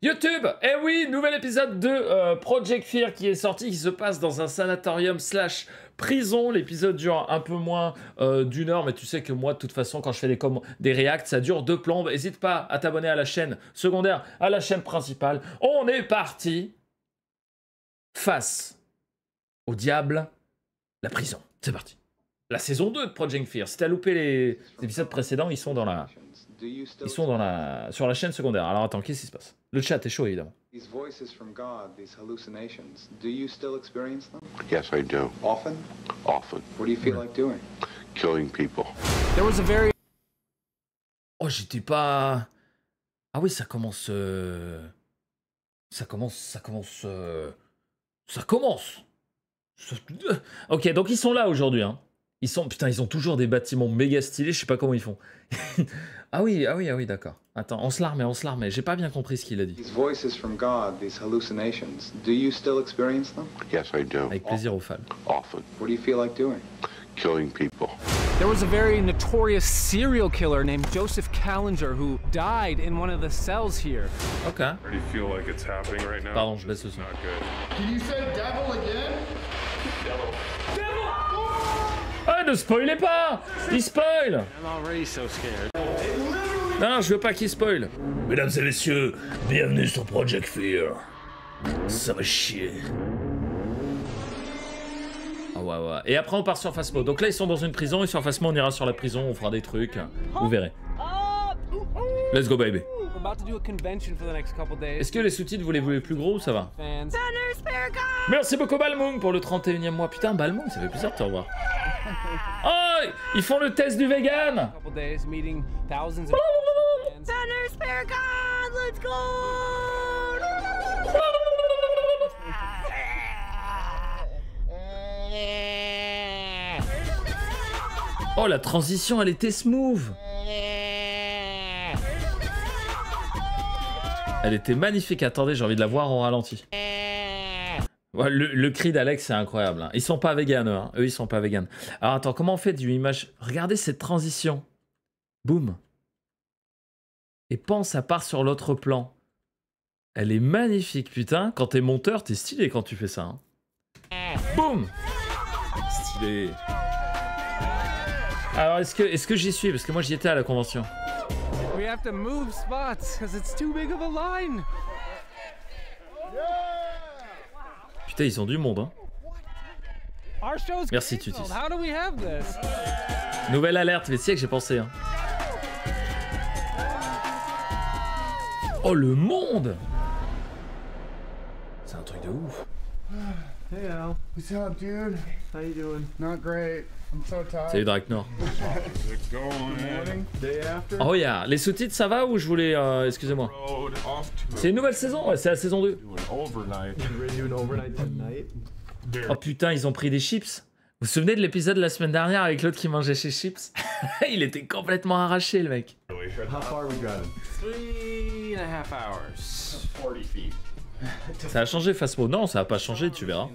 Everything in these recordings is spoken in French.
YouTube. Eh oui, nouvel épisode de Project Fear qui est sorti, qui se passe dans un sanatorium slash prison. L'épisode dure un peu moins d'une heure, mais tu sais que moi, de toute façon, quand je fais des reacts, ça dure 2 plombes. N'hésite pas à t'abonner à la chaîne secondaire, à la chaîne principale. On est parti face au diable, la prison. C'est parti. La saison 2 de Project Fear. Si t'as loupé les épisodes précédents, ils sont sur la chaîne secondaire. Alors attends, qu'est-ce qui se passe? Le chat est chaud, évidemment. These voices from God, these hallucinations, do you still experience them? Yes, I do. Often? Often. What do you feel like doing? Killing people. There was a very... Oh, j'étais pas... Ah oui, ça commence... Ok, donc ils sont là aujourd'hui, hein. Putain, ils ont toujours des bâtiments méga stylés, je sais pas comment ils font. Ah oui, d'accord. Attends, on se l'armait. J'ai pas bien compris ce qu'il a dit. These voices from God, these hallucinations, do you still experience them? Yes, I do. Avec plaisir aux fans. Often. What do you feel like doing? Killing people. There was a very notorious serial killer named Joseph Callinger who died in one of the cells here. Ok. Already feel like it's happening right now. Pardon, je baisse le son. Not good. Can you say devil again? Ah, ne spoilez pas! Il spoil! I'm already so scared. Non, je veux pas qu'il spoil. Mesdames et messieurs, bienvenue sur Project Fear. Ça va chier. Ah ouais. Et après on part sur Phasmo. Donc là ils sont dans une prison et sur Phasmo on ira sur la prison, on fera des trucs. Vous verrez. Let's go baby. We're about to do a convention for the next couple days. Est-ce que les sous-titres vous les voulez plus gros ou ça va? Fans. Merci beaucoup Balmoon pour le 31e mois. Putain Balmoon, ça fait plaisir de te revoir. Oh, ils font le test du vegan. Couple days meeting thousands of fans. Let's go! Oh la transition elle était smooth. Elle était magnifique. Attendez, j'ai envie de la voir en ralenti. Ouais, le cri d'Alex, c'est incroyable. Hein. Ils sont pas véganes, hein. Eux, ils sont pas véganes. Alors attends, comment on fait du image? Regardez cette transition. Boum. Et pense, ça part sur l'autre plan. Elle est magnifique, putain. Quand t'es monteur, t'es stylé quand tu fais ça. Hein. Boum. Stylé. Alors, est-ce que j'y suis? Parce que moi, j'y étais à la convention. We have to move spots because it's too big of a line. Putain, ils ont du monde, hein. Our show's Merci, canceled. Tutis. How do we have this? Nouvelle alerte, mais c'est que j'ai pensé, hein. Oh, le monde! C'est un truc de ouf. Hey Al. What's up, dude? How you doing? Not great. I'm so tired. Salut Draknor. It's going. Morning, day after. Oh, yeah. Les sous-titres, ça va ou je voulais... excusez-moi. Road off to C'est une nouvelle saison? Ouais, c'est la saison 2. an overnight. Ready to do an overnight tonight? Oh putain, ils ont pris des chips. Vous vous souvenez de l'épisode de la semaine dernière avec l'autre qui mangeait ses chips? Il était complètement arraché, le mec. How far are we driving? 3.5 hours. 40 feet. Ça a changé, Phasmo. Non, ça a pas changé, tu verras.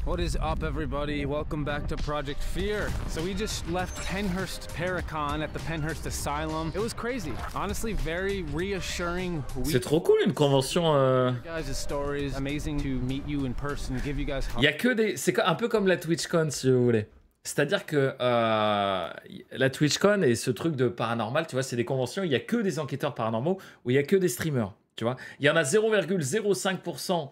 What is up, everybody? Welcome back to Project Fear. So we just left Penhurst Paracon at the Penhurst Asylum. It was crazy. Honestly, very reassuring. C'est trop cool une convention. Guys' stories. Amazing to meet you in person. Give you guys. Il y a que des. C'est un peu comme la TwitchCon si vous voulez. C'est-à-dire que la TwitchCon et ce truc de paranormal, tu vois, c'est des conventions. Il y a que des enquêteurs paranormaux ou il y a que des streamers. Tu vois, il y en a 0,05%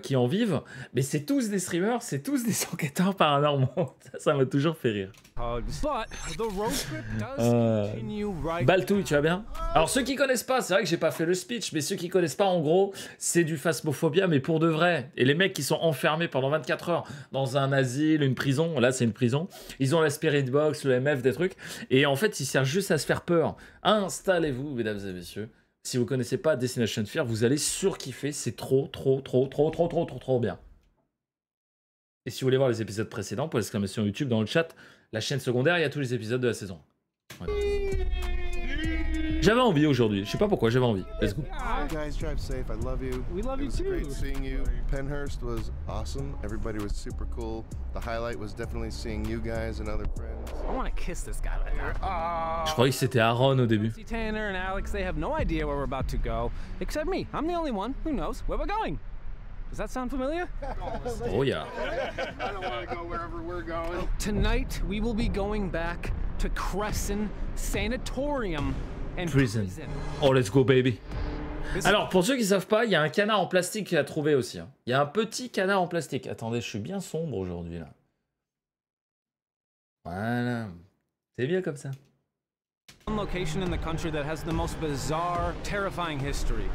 qui en vivent, mais c'est tous des streamers, c'est tous des enquêteurs paranormaux. Ça m'a toujours fait rire. Baltouille, tu vas bien? Alors ceux qui connaissent pas, c'est vrai que j'ai pas fait le speech, mais ceux qui connaissent pas, en gros, c'est du phasmophobia, mais pour de vrai. Et les mecs qui sont enfermés pendant 24 heures dans un asile, une prison, là c'est une prison, ils ont la spirit box, le MF, des trucs, et en fait ils servent juste à se faire peur. Installez-vous, mesdames et messieurs. Si vous connaissez pas Destination Fear, vous allez surkiffer, c'est trop bien. Et si vous voulez voir les épisodes précédents, pour l'exclamation YouTube dans le chat, la chaîne secondaire, il y a tous les épisodes de la saison. Voilà. J'avais envie aujourd'hui. Je sais pas pourquoi, j'avais envie. Let's go. Guys, drive safe. I love you. We love you It was too. great seeing you. Penhurst was awesome. Everybody was super cool. The highlight was definitely seeing you guys and other friends. I want to kiss this guy right now. Je croyais que c'était Aaron au début. See, Tanner and Alex, they have no idea where we're about to go, except me. I'm the only one who knows where we're going. Does that sound familiar? Oh yeah. I don't want to go wherever we're going. Tonight, we will be going back to Crescent Sanatorium and Prison. Oh let's go baby. Alors pour ceux qui savent pas, il y a un canard en plastique qu'il a trouvé aussi. Hein. Il y a un petit canard en plastique. Attendez, je suis bien sombre aujourd'hui là. Voilà. C'est bien comme ça. One location in the country that has the most bizarre, terrifying history.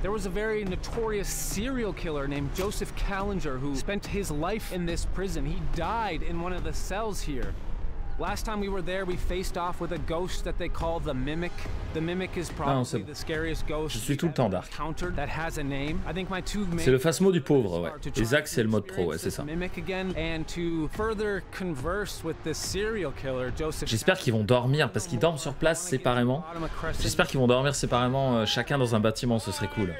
There was a very notorious serial killer named Joseph Callinger who spent his life in this prison. He died in one of the cells here. Last time we were there, we faced off with a ghost that they call the Mimic. The Mimic is probably the scariest ghost Je suis tout le temps dark. that has a name. I think my two main C'est le face-mot du pauvre, ouais. Et Zach, c'est le mode pro, ouais, c'est ça. Mimic again and to further converse with this serial killer, Joseph. J'espère qu'ils vont dormir, parce qu'ils dorment sur place séparément. J'espère qu'ils vont dormir séparément, chacun dans un bâtiment, ce serait cool.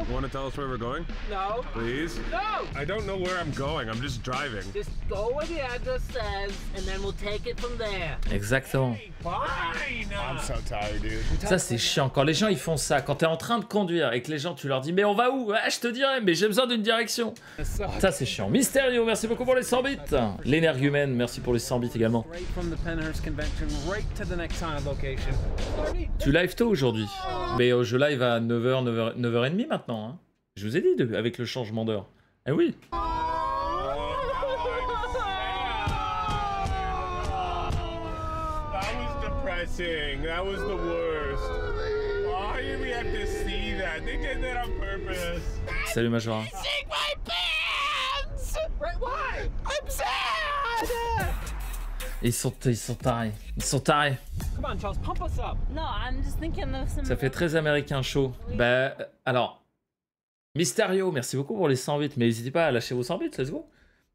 You want to tell us where we're going? No. Please? No. I don't know where I'm going. I'm just driving. Just go where the address says, and then we'll take it from there. Exactement. Fine. I'm so tired, dude. Ça c'est chiant, quand les gens ils font ça, quand t'es en train de conduire et que les gens tu leur dis mais on va où? Ouais, je te dirai, mais j'ai besoin d'une direction. Ça c'est chiant. Mysterio, merci beaucoup pour les 100 bits. L'énergumène, merci pour les 100 bits également. Straight from the Penhurst Convention right to the next time location. Tu live tôt aujourd'hui, mais je live à 9h, 9h30 maintenant. Hein. Je vous ai dit avec le changement d'heure. Eh oui. That was depressing. That was the worst. Why did we have to see that? They did that on purpose. Salut Majora. Sing my pants! Right, why? I'm sad! Ils sont tarés. Ils sont tarés. Come on, Charles, pump us up. No, I'm just thinking of some... Ça fait très américain chaud. Bah, alors... Mysterio, merci beaucoup pour les 100 bits, mais n'hésitez pas à lâcher vos 100 bits, let's go.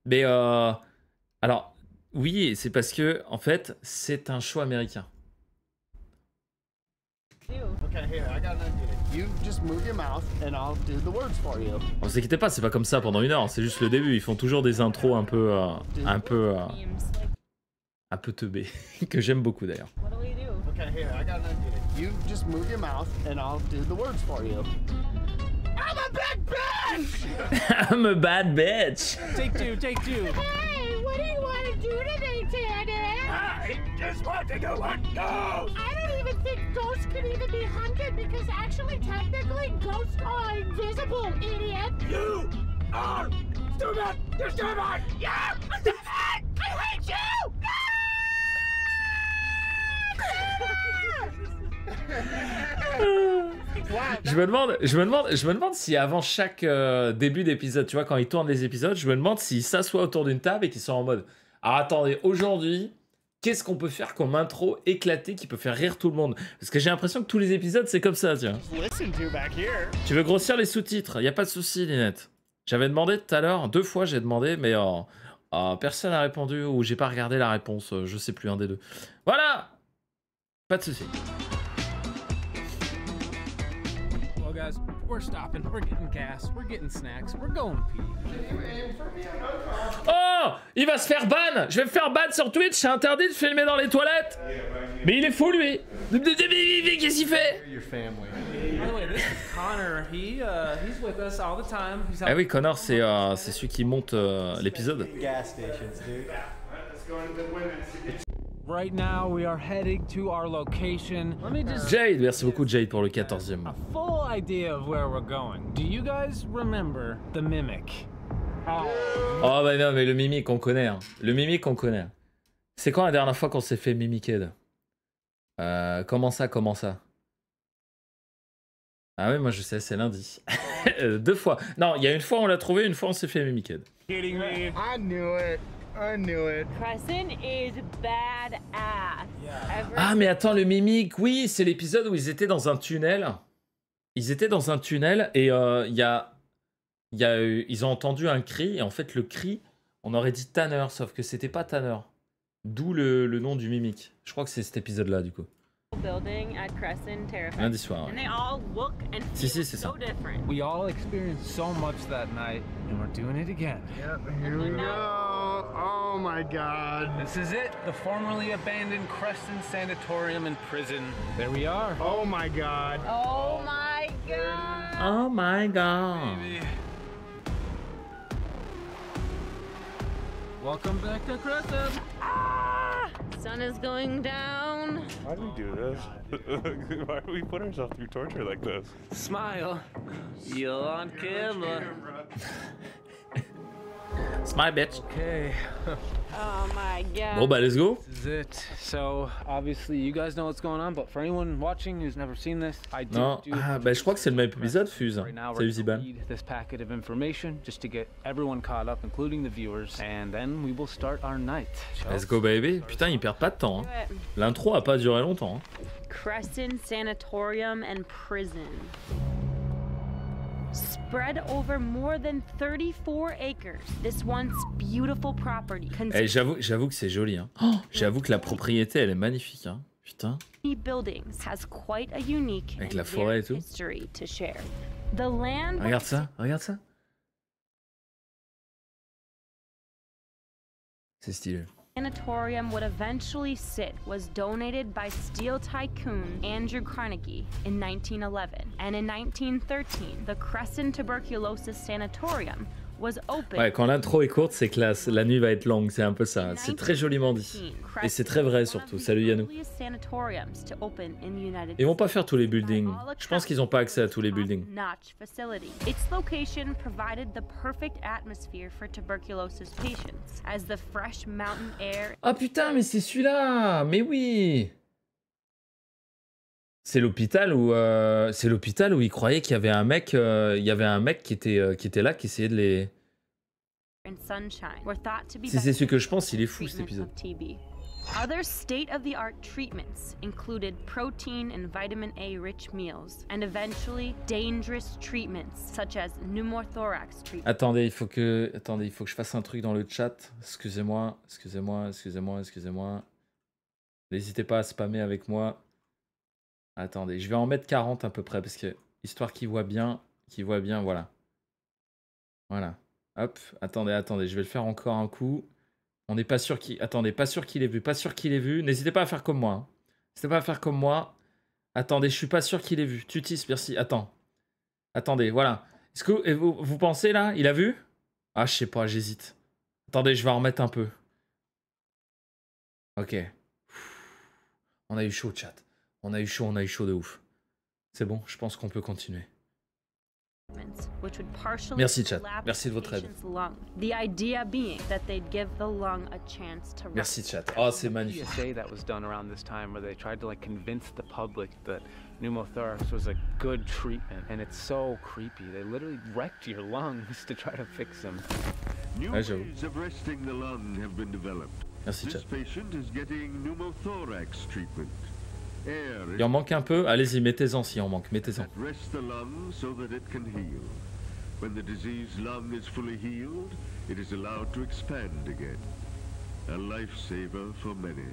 Mais alors, oui, c'est parce que, en fait, c'est un show américain. Okay, here, I got an idea. You just move your mouth and I'll do the words for you. Ne vous inquiétez pas, c'est pas comme ça pendant une heure, c'est juste le début. Ils font toujours des intros un peu teubés, que j'aime beaucoup d'ailleurs. What do we do? Okay, here, I got an idea. You just move your mouth and I'll do the words for you. I'm a big bitch! I'm a bad bitch. Take two, take two. Hey, what do you want to do today, Tanner? I just want to go on ghost. I don't even think ghosts can even be hunted because actually, technically, ghosts are invisible, idiot! You are stupid. You're stupid. Yeah! Stupid! I hate you! Je me demande si avant chaque début d'épisode, tu vois, quand ils tournent les épisodes, je me demande s'ils s'assoient autour d'une table et qu'ils sont en mode ah, attendez, aujourd'hui, qu'est-ce qu'on peut faire comme intro éclaté qui peut faire rire tout le monde? Parce que j'ai l'impression que tous les épisodes, c'est comme ça, tiens. Listen to back here. Tu veux grossir les sous-titres? Y a pas de souci, Linette. J'avais demandé tout à l'heure, 2 fois j'ai demandé, mais personne n'a répondu ou j'ai pas regardé la réponse, je sais plus, un des deux. Voilà! Pas de souci. Well, guys, we're stopping. We're getting gas. We're getting snacks. We're going pee. Oh! Il va se faire ban! Je vais me faire ban sur Twitch, c'est interdit de filmer dans les toilettes! Mais il est fou, lui! Qu'est-ce qu'il fait? Your family. By the way, this is Connor. He's with us all the time. He's Ah oui, Connor, c'est celui qui monte l'épisode. Gas stations, dude. Right now, we are heading to our location. Let me just Jade, merci beaucoup Jade pour le 14e. a full idea of where we're going. Do you guys remember the Mimic? Oh bah non, mais le mimique on connaît. Hein. Le mimique on connaît. C'est quand la dernière fois qu'on s'est fait mimiquer? Comment ça? Ah oui, moi je sais, c'est lundi. 2 fois. Non, il y a une fois on l'a trouvé, une fois on s'est fait mimiquer. Kidding me? I knew it. I knew it. Crescent is badass. Ah mais attends, le mimique, oui, c'est l'épisode où ils étaient dans un tunnel. Ils étaient dans un tunnel et ils ont entendu un cri et en fait le cri, on aurait dit Tanner, sauf que c'était pas Tanner. D'où le nom du mimique. Je crois que c'est cet épisode-là du coup. building at Crescent terrifying. Lundi soir. And they all look and feel so different. We all experienced so much that night, and we're doing it again. Yep, here we go. Oh my God. This is it, the formerly abandoned Crescent Sanatorium and Prison. There we are. Oh my God. Oh my God. Oh my God. Baby. Welcome back to Crescent. Sun is going down. Why do we do this? Why do we put ourselves through torture like this? Smile. You're on camera. Smile, bitch. Okay. Oh my God. Bon bah let's go. This is it. So obviously you guys know what's going on, but for anyone watching who's never seen this, I Non, bah je crois que c'est le même épisode, Fuse. Right now, Salut we're Ziban. gonna read this packet of information just to get everyone caught up, including the viewers, and then we will start our night. Let's go baby. Putain, ils perdent pas de temps. Hein. L'intro a pas duré longtemps. Hein. Crescent Sanatorium and Prison. Spread over more than 34 acres, this once beautiful property Eh, j'avoue que c'est joli. Hein. Oh, j'avoue que la propriété, elle est magnifique. Hein. Putain. buildings has quite a unique Avec and la forêt et varied tout. history to share. The land Regarde ça, regarde ça. C'est stylé. sanatorium would eventually sit was donated by steel tycoon Andrew Carnegie in 1911, and in 1913 the Crescent Tuberculosis Sanatorium was opened. Ouais, quand l'intro est courte, c'est classe. La nuit va être longue, c'est un peu ça. C'est très joliment dit. Et c'est très vrai surtout. Salut Yannou. Ils vont pas faire tous les buildings. Je pense qu'ils ont pas accès à tous les buildings. Its location provided the perfect atmosphere for tuberculosis patients, as the fresh mountain air. Ah putain, mais c'est celui-là. Mais oui. C'est l'hôpital où ils croyaient qu'il y avait un mec, qui était là, qui essayait de les. Si c'est ce que je pense, il est fou cet épisode. Other state-of-the-art treatments included protein and vitamin A rich meals, and eventually dangerous treatments such as pneumothorax treatment. Attendez, il faut que je fasse un truc dans le chat. Excusez-moi. N'hésitez pas à spammer avec moi. Attendez, je vais en mettre 40 à peu près, parce que histoire qu'ils voient bien, voilà. Voilà. Hop, attendez, je vais le faire encore un coup. On n'est pas sûr qu'il... Attendez, pas sûr qu'il ait vu, N'hésitez pas à faire comme moi. Hein. N'hésitez pas à faire comme moi. Attendez, je suis pas sûr qu'il ait vu. Tutis, merci. Attendez, voilà. Est-ce que vous pensez là, il a vu? Ah, je sais pas, j'hésite. Attendez, je vais en remettre un peu. Ok. On a eu chaud, chat. On a eu chaud de ouf. C'est bon, je pense qu'on peut continuer. Merci chat, merci de votre aide. Merci chat, oh c'est magnifique. That was done around this time where they tried to like convince the public that pneumothorax was a good treatment, and it's so creepy. They literally wrecked your lungs to try to fix them. New ways of resting the lung have been developed. Merci chat. This patient is getting pneumothorax treatment. Il en manque un peu, allez-y, mettez-en s'il en manque, mettez-en. Rest the lung so that it can heal. When the diseased lung is fully healed, it is allowed to expand again. A lifesaver for many.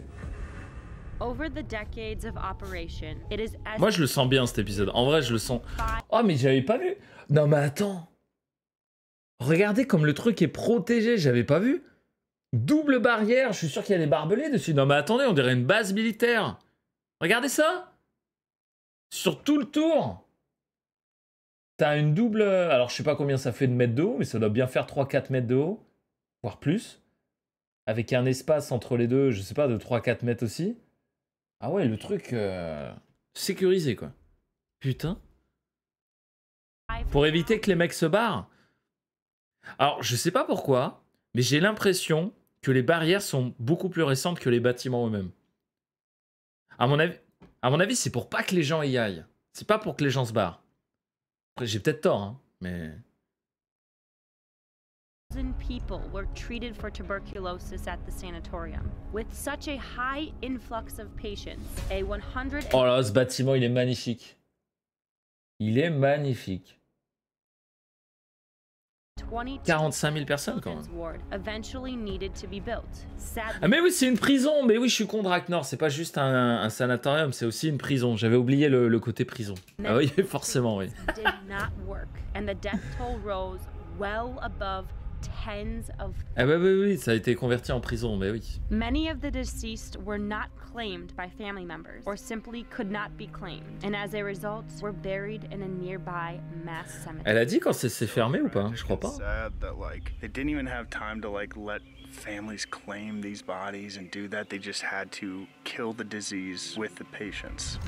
Over the decades of operation, it is as Moi je le sens bien cet épisode, en vrai je le sens. Oh mais j'avais pas vu. Non mais attends. Regardez comme le truc est protégé, j'avais pas vu. Double barrière, je suis sûr qu'il y a des barbelés dessus. Non mais attendez, on dirait une base militaire. Regardez ça! Sur tout le tour! T'as une double... Alors, je sais pas combien ça fait de mètres de haut, mais ça doit bien faire 3-4 mètres de haut. Voire plus. Avec un espace entre les deux, je sais pas, de 3-4 mètres aussi. Ah ouais, le truc... sécurisé, quoi. Putain. Pour éviter que les mecs se barrent. Alors, je sais pas pourquoi, mais j'ai l'impression que les barrières sont beaucoup plus récentes que les bâtiments eux-mêmes. À mon avis, c'est pour pas que les gens y aillent. C'est pas pour que les gens se barrent. Après, j'ai peut-être tort, hein, mais... people were treated for tuberculosis at the sanatorium. With such a high influx of patients, a 100... Oh là, ce bâtiment, il est magnifique. Il est magnifique. 45 000 personnes quand même. ward eventually needed to be built. Sadly, Ah mais oui, c'est une prison. Mais oui, je suis con, Draknor. C'est pas juste un sanatorium, c'est aussi une prison. J'avais oublié le côté prison. Ah oui, forcément, oui. did not work, and the death toll rose well above tens of. Ah bah oui, ça a été converti en prison, mais oui. Many of the deceased were not claimed by family members, or simply could not be claimed, and as a result, were buried in a nearby mass cemetery. Elle a dit quand c'est fermé ou pas? Je crois pas. Sad that like they didn't even have time to like let families claim these bodies and do that. They just had to kill the disease with the patients.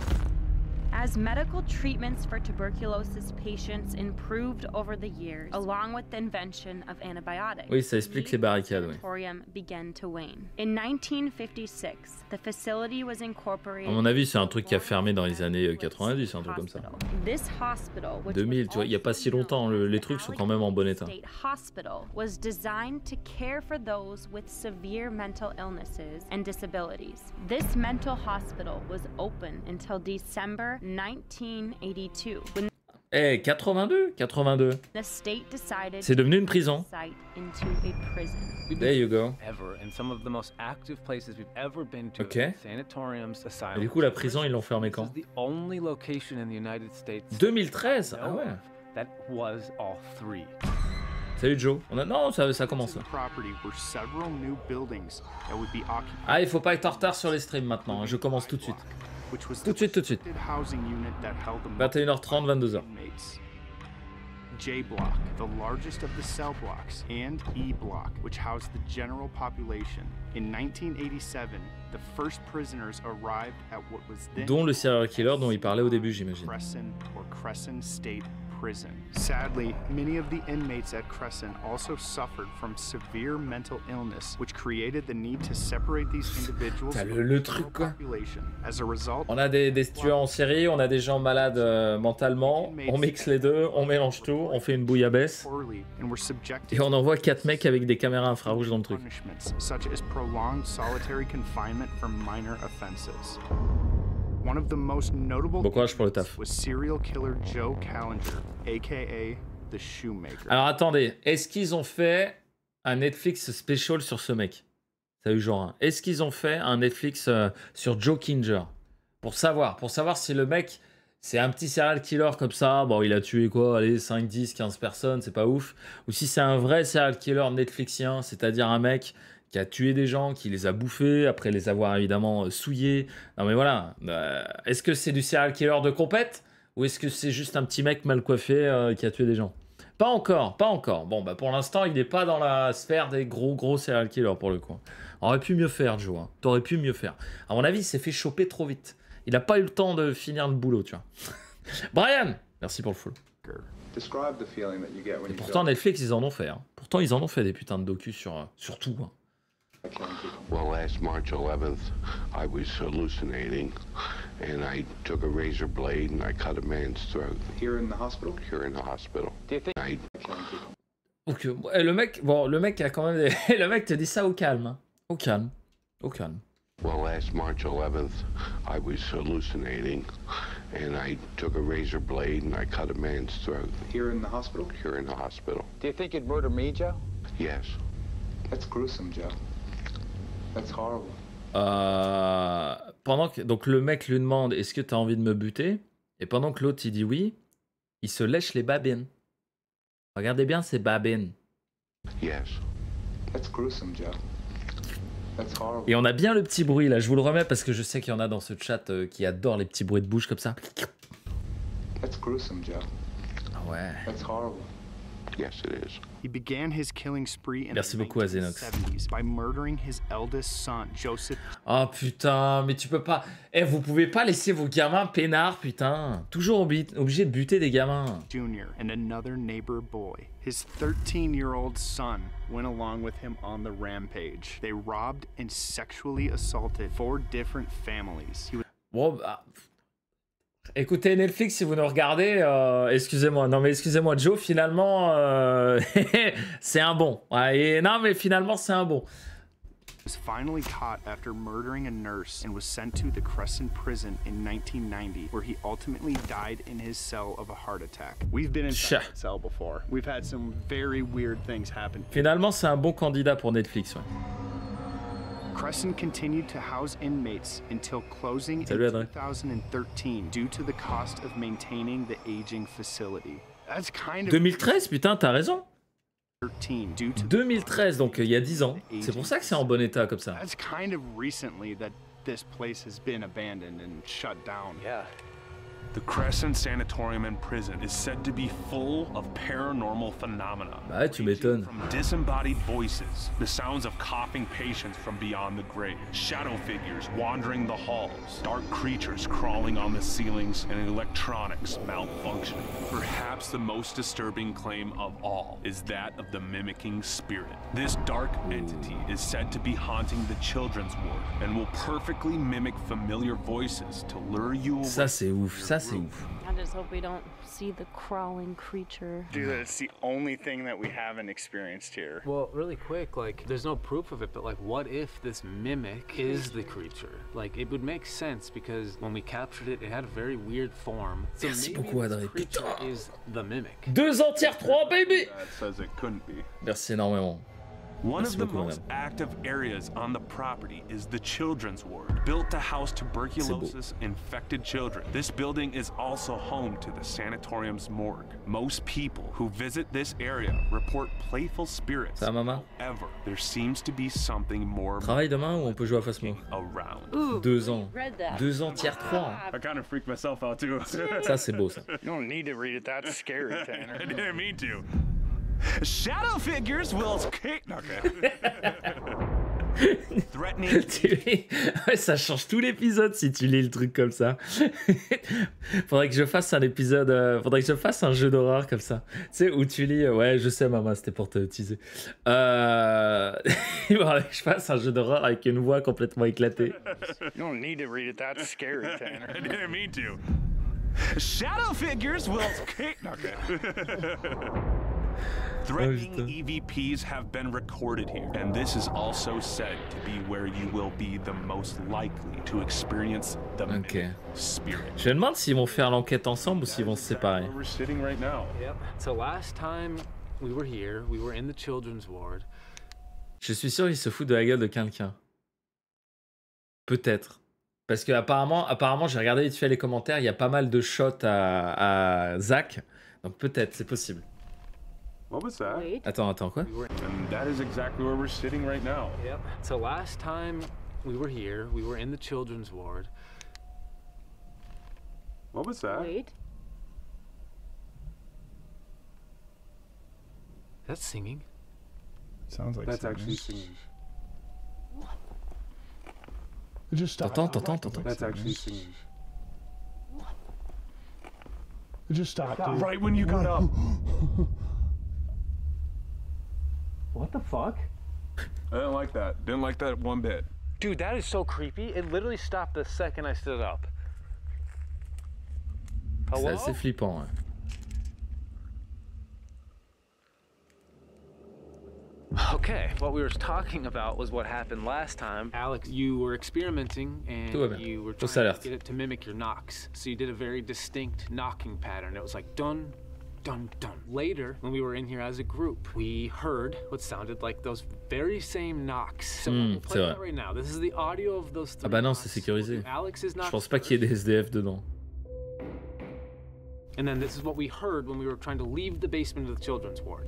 As medical treatments for tuberculosis patients improved over the years, along with the invention of antibiotics, Oui, ça explique les barricades, oui. sanatorium began to wane. In 1956, the facility was incorporated. À mon avis, c'est un truc qui a fermé dans les années 90, un truc comme ça. This hospital, which 2000, was tu vois, il y a pas si also longtemps, known les as trucs sont quand même en bon état. State Hospital, was designed to care for those with severe mental illnesses and disabilities. This mental hospital was open until December 1982, when Eh, 82. the state decided C'est devenu une prison. to site into a prison. There you go. Ever, and some of the most active places we've ever been to. Ok. Sanatoriums, asylums. Et du coup, la prison, ils l'ont fermée quand? This is the only location in the United States 2013. Ah ouais. that was all three. Salut Joe. Non, ça commence. Là. Ah, il faut pas être en retard sur les streams maintenant. Je commence tout de suite. Tout de suite. 21h30, 22h. J Block, the largest of the cell blocks, and E Block, which housed the general population. In 1987, the first prisoners arrived at what was then Dont le serial killer dont il parlait au début, j'imagine. Crescent State Prison. Sadly, many of the inmates at Crescent also suffered from severe mental illness, which created the need to separate these individuals T'as from le the truc, general quoi. population. As a result, On a des tueurs en série, on a des gens malades mentalement, on mixe les deux, on mélange tout, on fait une bouillabaisse, poorly and were subjected et on envoie 4 mecs avec des caméras infrarouges dans le truc. punishments, such as prolonged solitary confinement for minor offenses. One of the most notable Bon courage pour le taf. was serial killer Joe Callinger, aka the Shoemaker. Alors attendez, est-ce qu'ils ont fait un Netflix special sur ce mec? Ça a eu genre un. Est-ce qu'ils ont fait un Netflix sur Joe Kinger? Pour savoir si le mec, c'est un petit serial killer comme ça, bon il a tué quoi, allez 5, 10, 15 personnes, c'est pas ouf. Ou si c'est un vrai serial killer Netflixien, c'est-à-dire un mec qui a tué des gens, qui les a bouffés, après les avoir évidemment souillés. Non mais voilà, est-ce que c'est du serial killer de compète? Ou est-ce que c'est juste un petit mec mal coiffé qui a tué des gens? Pas encore. Bon, bah pour l'instant, il n'est pas dans la sphère des gros serial killers pour le coup. On aurait pu mieux faire, Joe. Hein. T'aurais pu mieux faire. À mon avis, il s'est fait choper trop vite. Il n'a pas eu le temps de finir le boulot, tu vois. Brian, merci pour le follow. Describe the feeling that you get when Et you pourtant, go Netflix, ils en ont fait. Hein. Pourtant, ils en ont fait des putains de docus sur tout. Hein. killing people. Well, last March 11th, I was hallucinating, and I took a razor blade and I cut a man's throat. Here in the hospital? Here in the hospital. Do you think I killing people? Donc, le mec a quand même des... Le mec te dit ça au calme. Hein. Au calme. Well, last March 11th, I was hallucinating, and I took a razor blade and I cut a man's throat. Here in the hospital? Here in the hospital. Do you think you'd murder me, Joe? Yes. That's gruesome, Joe. That's horrible. Pendant que donc le mec lui demande est-ce que tu as envie de me buter, et pendant que l'autre il dit oui, il se lèche les babines. Regardez bien ces babines. Yes. That's gruesome, Joe. That's horrible. Et on a bien le petit bruit là, je vous le remets parce que je sais qu'il y en a dans ce chat qui adorent les petits bruits de bouche comme ça. That's gruesome, Joe. Ah ouais. That's horrible. Yes, it is. He began his killing spree in Merci the beaucoup, Azenox. 1970s by murdering his eldest son, Joseph. Oh putain, mais tu peux pas... Eh, vous pouvez pas laisser vos gamins peinards, putain. Toujours obligé de buter des gamins. Jr. and another neighbor boy. His 13-year-old son went along with him on the rampage. They robbed and sexually assaulted 4 different families. He was Bon, bah... Écoutez Netflix, si vous nous regardez, excusez-moi, Joe, finalement, c'est un bon. Ouais, non, mais finalement, c'est un bon. was finally caught after murdering a nurse and was sent to the Crescent Prison in 1990, where he ultimately died in his cell of a heart attack. We've been inside that cell before. We've had some very weird things happen. Finalement, c'est un bon candidat pour Netflix, ouais. Crescent continued to house inmates until closing in 2013 due to the cost of maintaining the aging facility. That's kind of 2013, putain, t'as raison. 2013, donc il y a 10 ans. C'est pour ça que c'est en bon état comme ça. That's kind of recently that this place has been abandoned and shut down. Yeah. The Crescent Sanatorium and Prison is said to be full of paranormal phenomena. Bah, tu m'étonnes. From disembodied voices, the sounds of coughing patients from beyond the grave, shadow figures wandering the halls, dark creatures crawling on the ceilings, and electronics malfunctioning. Perhaps the most disturbing claim of all is that of the mimicking spirit. This dark entity is said to be haunting the children's ward and will perfectly mimic familiar voices to lure you away. Ça c'est ouf, ça c'est ouf. I just hope we don't see the crawling creature. Dude, it's the only thing that we haven't experienced here. Well, really quick, like, there's no proof of it, but like, what if this mimic is the creature? Like, it would make sense because when we captured it, it had a very weird form. So Merci maybe beaucoup, this Adrien. creature Putain. is the mimic. 2 ans tiers 3, baby. That says it couldn't be. Merci énormément. One Merci of the beaucoup, most madame. active areas on the property is the children's ward, built to house tuberculosis-infected children. This building is also home to the sanatorium's morgue. Most people who visit this area report playful spirits. Ça va, maman? However, there seems to be something more Travaille demain ou on peut jouer à Phasmo? around. 2 ans. 2 ans tiers 3. I kind of freaked myself out too. Ça c'est beau ça. You don't need to read it. That's scary, Tanner. I didn't mean to. Shadow figures will... Okay. Threatening... Ouais, ça change tout l'épisode si tu lis le truc comme ça. Faudrait que je fasse un épisode... faudrait que je fasse un jeu d'horreur comme ça. Tu sais, où tu lis... Ouais, je sais, maman, c'était pour te teaser. Il faudrait que je fasse un jeu d'horreur avec une voix complètement éclatée. You don't need to read it. That's scary, Tanner. I didn't mean to. Shadow figures will... Okay. Threatening EVPs have been recorded here, and this is also said to be where you will be the most likely to experience the spirit. Je me demande s'ils vont faire l'enquête ensemble ou s'ils vont se séparer. We're sitting right now. Yep. So last time we were here, we were in the children's ward. Je suis sûr qu'ils se foutent de la gueule de quelqu'un. Peut-être. Parce que apparemment, j'ai regardé vite fait les commentaires, il y a pas mal de shots à Zach. Donc peut-être, c'est possible. What was that? Attends, quoi? And that is exactly where we're sitting right now. Yep. So last time we were here, we were in the children's ward. What was that? Wait. That's singing. Sounds like that's actually singing. Just stop. T'entends. That's actually singing. Just stop, dude. Right when you got up. What the fuck? I didn't like that. Didn't like that one bit. Dude, that is so creepy. It literally stopped the second I stood up. C'est assez flippant, ouais. Okay, what we were talking about was what happened last time. Alex, you were experimenting and you were trying to get it to mimic your knocks. So you did a very distinct knocking pattern. It was like dun, dun, dun. Later, when we were in here as a group, we heard what sounded like those very same knocks. So we'll play that right now. This is the audio of those three. Ah bah non, c'est sécurisé. Alex is not. Je pense pas qu'il y ait des SDF dedans. And then this is what we heard when we were trying to leave the basement of the children's ward.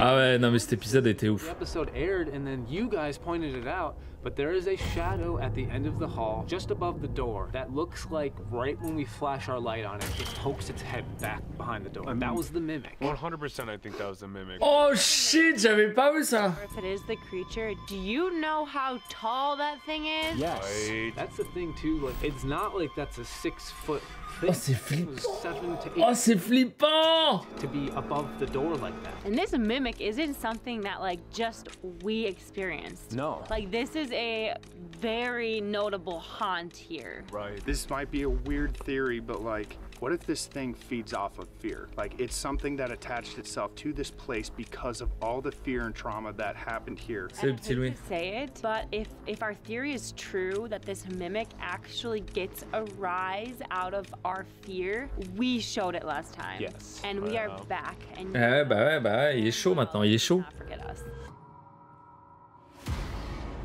Ah ouais, non mais cet épisode était ouf. The episode aired and then you guys pointed it out, but there is a shadow at the end of the hall, just above the door, that looks like right when we flash our light on it, it pokes its head back behind the door. That was the mimic. 100% I think that was the mimic. Oh shit, j'avais pas vu ça. If it is the creature, do you know how tall that thing is? Yes. Right. That's the thing too, like it's not like that's a 6 foot thing. Oh c'est flippant. 7 to 8. Oh c'est flippant. To be above the door like that. And this mimic isn't something that like just we experienced. No. Like this is is a very notable haunt here. Right. This might be a weird theory, but like, what if this thing feeds off of fear? Like, it's something that attached itself to this place because of all the fear and trauma that happened here. I hate to say it, but if our theory is true that this mimic actually gets a rise out of our fear, we showed it last time. Yes. And we are back. And bah, il est chaud maintenant, il est chaud. not forget us.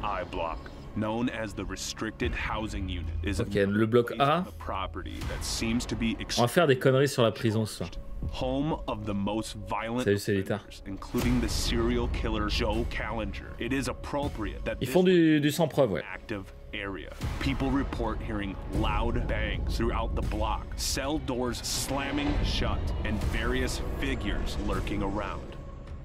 I-Block, known as the Restricted Housing Unit, is Ok, le bloc A. a property that seems to be On va faire des conneries sur la prison ce soir. home of the most violent Salut, c'est Lita. offenders, including the serial killer Joe Callinger. It is appropriate that Ils font du sans preuve, ouais. active area. People report hearing loud bangs throughout the block, cell doors slamming shut, and various figures lurking around.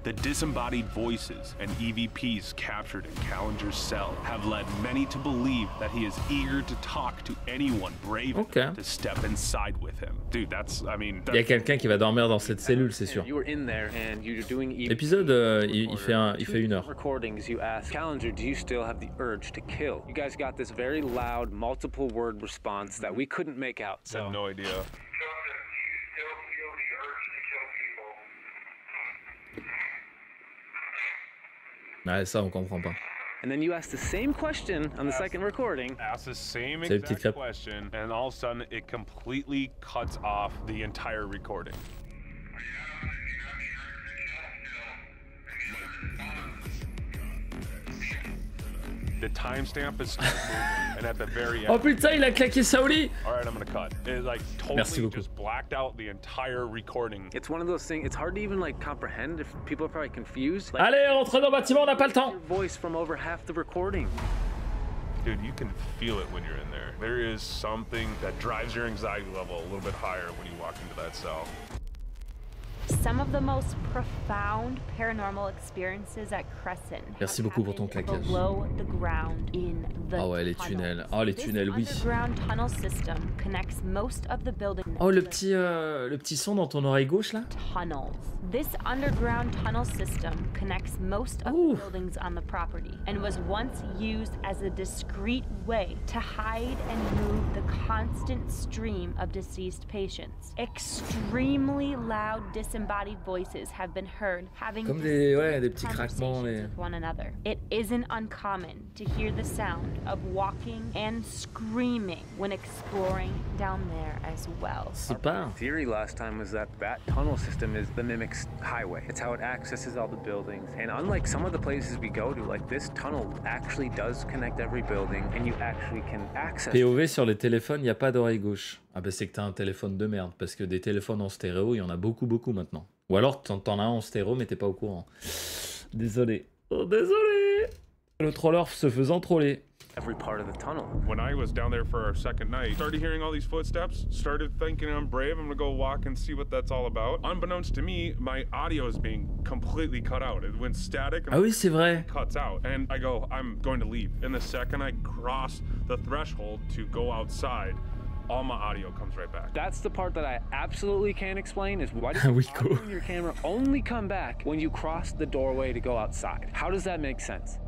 The disembodied voices and EVPs captured in Callinger's cell have led many to believe that he is eager to talk to anyone brave enough to step inside with him. Dude, that's, I mean... Il y a quelqu'un qui va dormir dans cette cellule, c'est sûr. L'épisode, il fait 1 heure. Recordings, you ask Callinger, do you still have the urge to kill? You guys got this very loud, multiple word response that we couldn't make out. I have no idea. Ouais, ça, on comprend pas. And then you ask the same question on the second recording. Ask the same C'est le petit exact crêpe. question, and all of a sudden it completely cuts off the entire recording. The timestamp is still moving, and at the very end. Oh putain, il a claqué Saouli! All right, I'm gonna cut. It like Merci totally beaucoup. just blacked out the entire recording. It's one of those things, it's hard to even like comprehend if people are probably confused. Like, Allez, rentrez dans le bâtiment, on n'a pas le temps! your voice from over half the recording. Dude, you can feel it when you're in there. There is something that drives your anxiety level a little bit higher when you walk into that cell. Some of the most profound paranormal experiences at Crescent Merci beaucoup pour ton claquage. below the ground in the Ah ouais, les tunnels. Oh, les tunnels, oui. This underground tunnel system connects most of the building. Oh, le petit son dans ton oreille gauche, là? Tunnels. This underground tunnel system connects most of the buildings on the property and was once used as a discreet way to hide and move the constant stream of deceased patients. Extremely loud disembodied voices have been heard having Comme des petits craquements. conversations with one another. It isn't uncommon to hear the sound of walking and screaming when exploring down there as well. C'est pas. Theory last time was that tunnel system is the Mimic's highway. It's how it accesses all the buildings. And unlike some of the places we go to, like this tunnel actually does connect every building and you actually can access. POV sur les téléphones, il n'y a pas d'oreille gauche. Ah bah c'est que t'as un téléphone de merde, parce que des téléphones en stéréo, il y en a beaucoup maintenant. Ou alors t'en as un en stéréo, mais t'es pas au courant. Désolé. Oh, désolé. Le troller se faisant troller. Every part of the tunnel. When I was down there for our second night, started hearing all these footsteps, started thinking I'm brave, I'm gonna go walk and see what that's all about. Unbeknownst to me, my audio is being completely cut out. It went static and Ah oui, c'est vrai. cuts out. And I go, I'm going to leave. And the second I cross the threshold to go outside, all my audio comes right back. That's the part that I absolutely can't explain is why does Oui, the audio in your camera only come back when you cross the doorway to go outside? How does that make sense?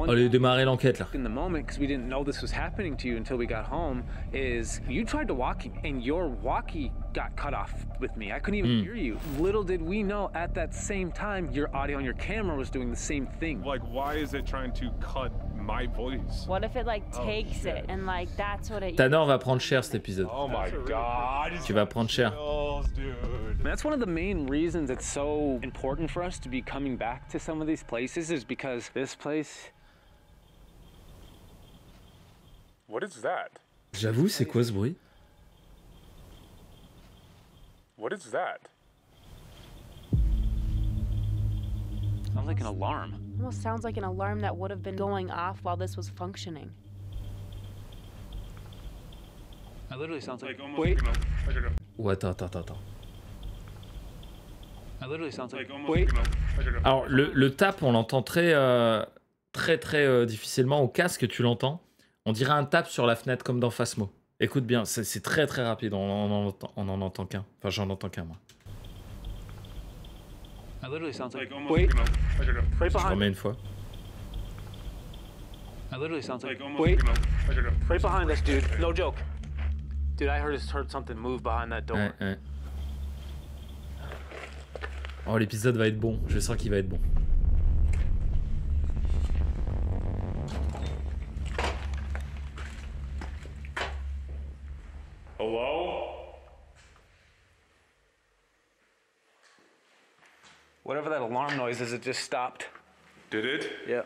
Allez, démarrer l'enquête là. In the moment, because we didn't know this was happening to you until we got home, is you tried to walkie and your walkie got cut off with me. I couldn't even hear you. Little did we know at that same time your audio on your camera was doing the same thing. Like, why is it trying to cut my voice? What if it like takes it and like that's what it Tanner va prendre cher cet épisode. Oh my god. Tu vas prendre cher. And that's one of the main reasons it's so important for us to be coming back to some of these places is because this place. What is that? J'avoue, c'est quoi ce bruit? What is that? Sounds like an alarm. almost sounds like an alarm that would have been going off while this was functioning. That literally sounds like. Wait. Ou attends. That literally sounds like. Wait. Alors, le tap, on l'entend très difficilement. Au casque, tu l'entends. On dirait un tap sur la fenêtre comme dans Phasmo. Écoute bien, c'est très rapide. On en entend qu'un. Enfin, j'en entends qu'un, moi. That literally sounds like. Wait. Right Je behind. remets une fois. That literally sounds like. almost, Wait, like right behind us, dude. No joke. Dude, I heard something move behind that door. Ouais. Oh, l'épisode va être bon. Je sens qu'il va être bon. Hello? Whatever that alarm noise is, it just stopped. Did it? Yeah.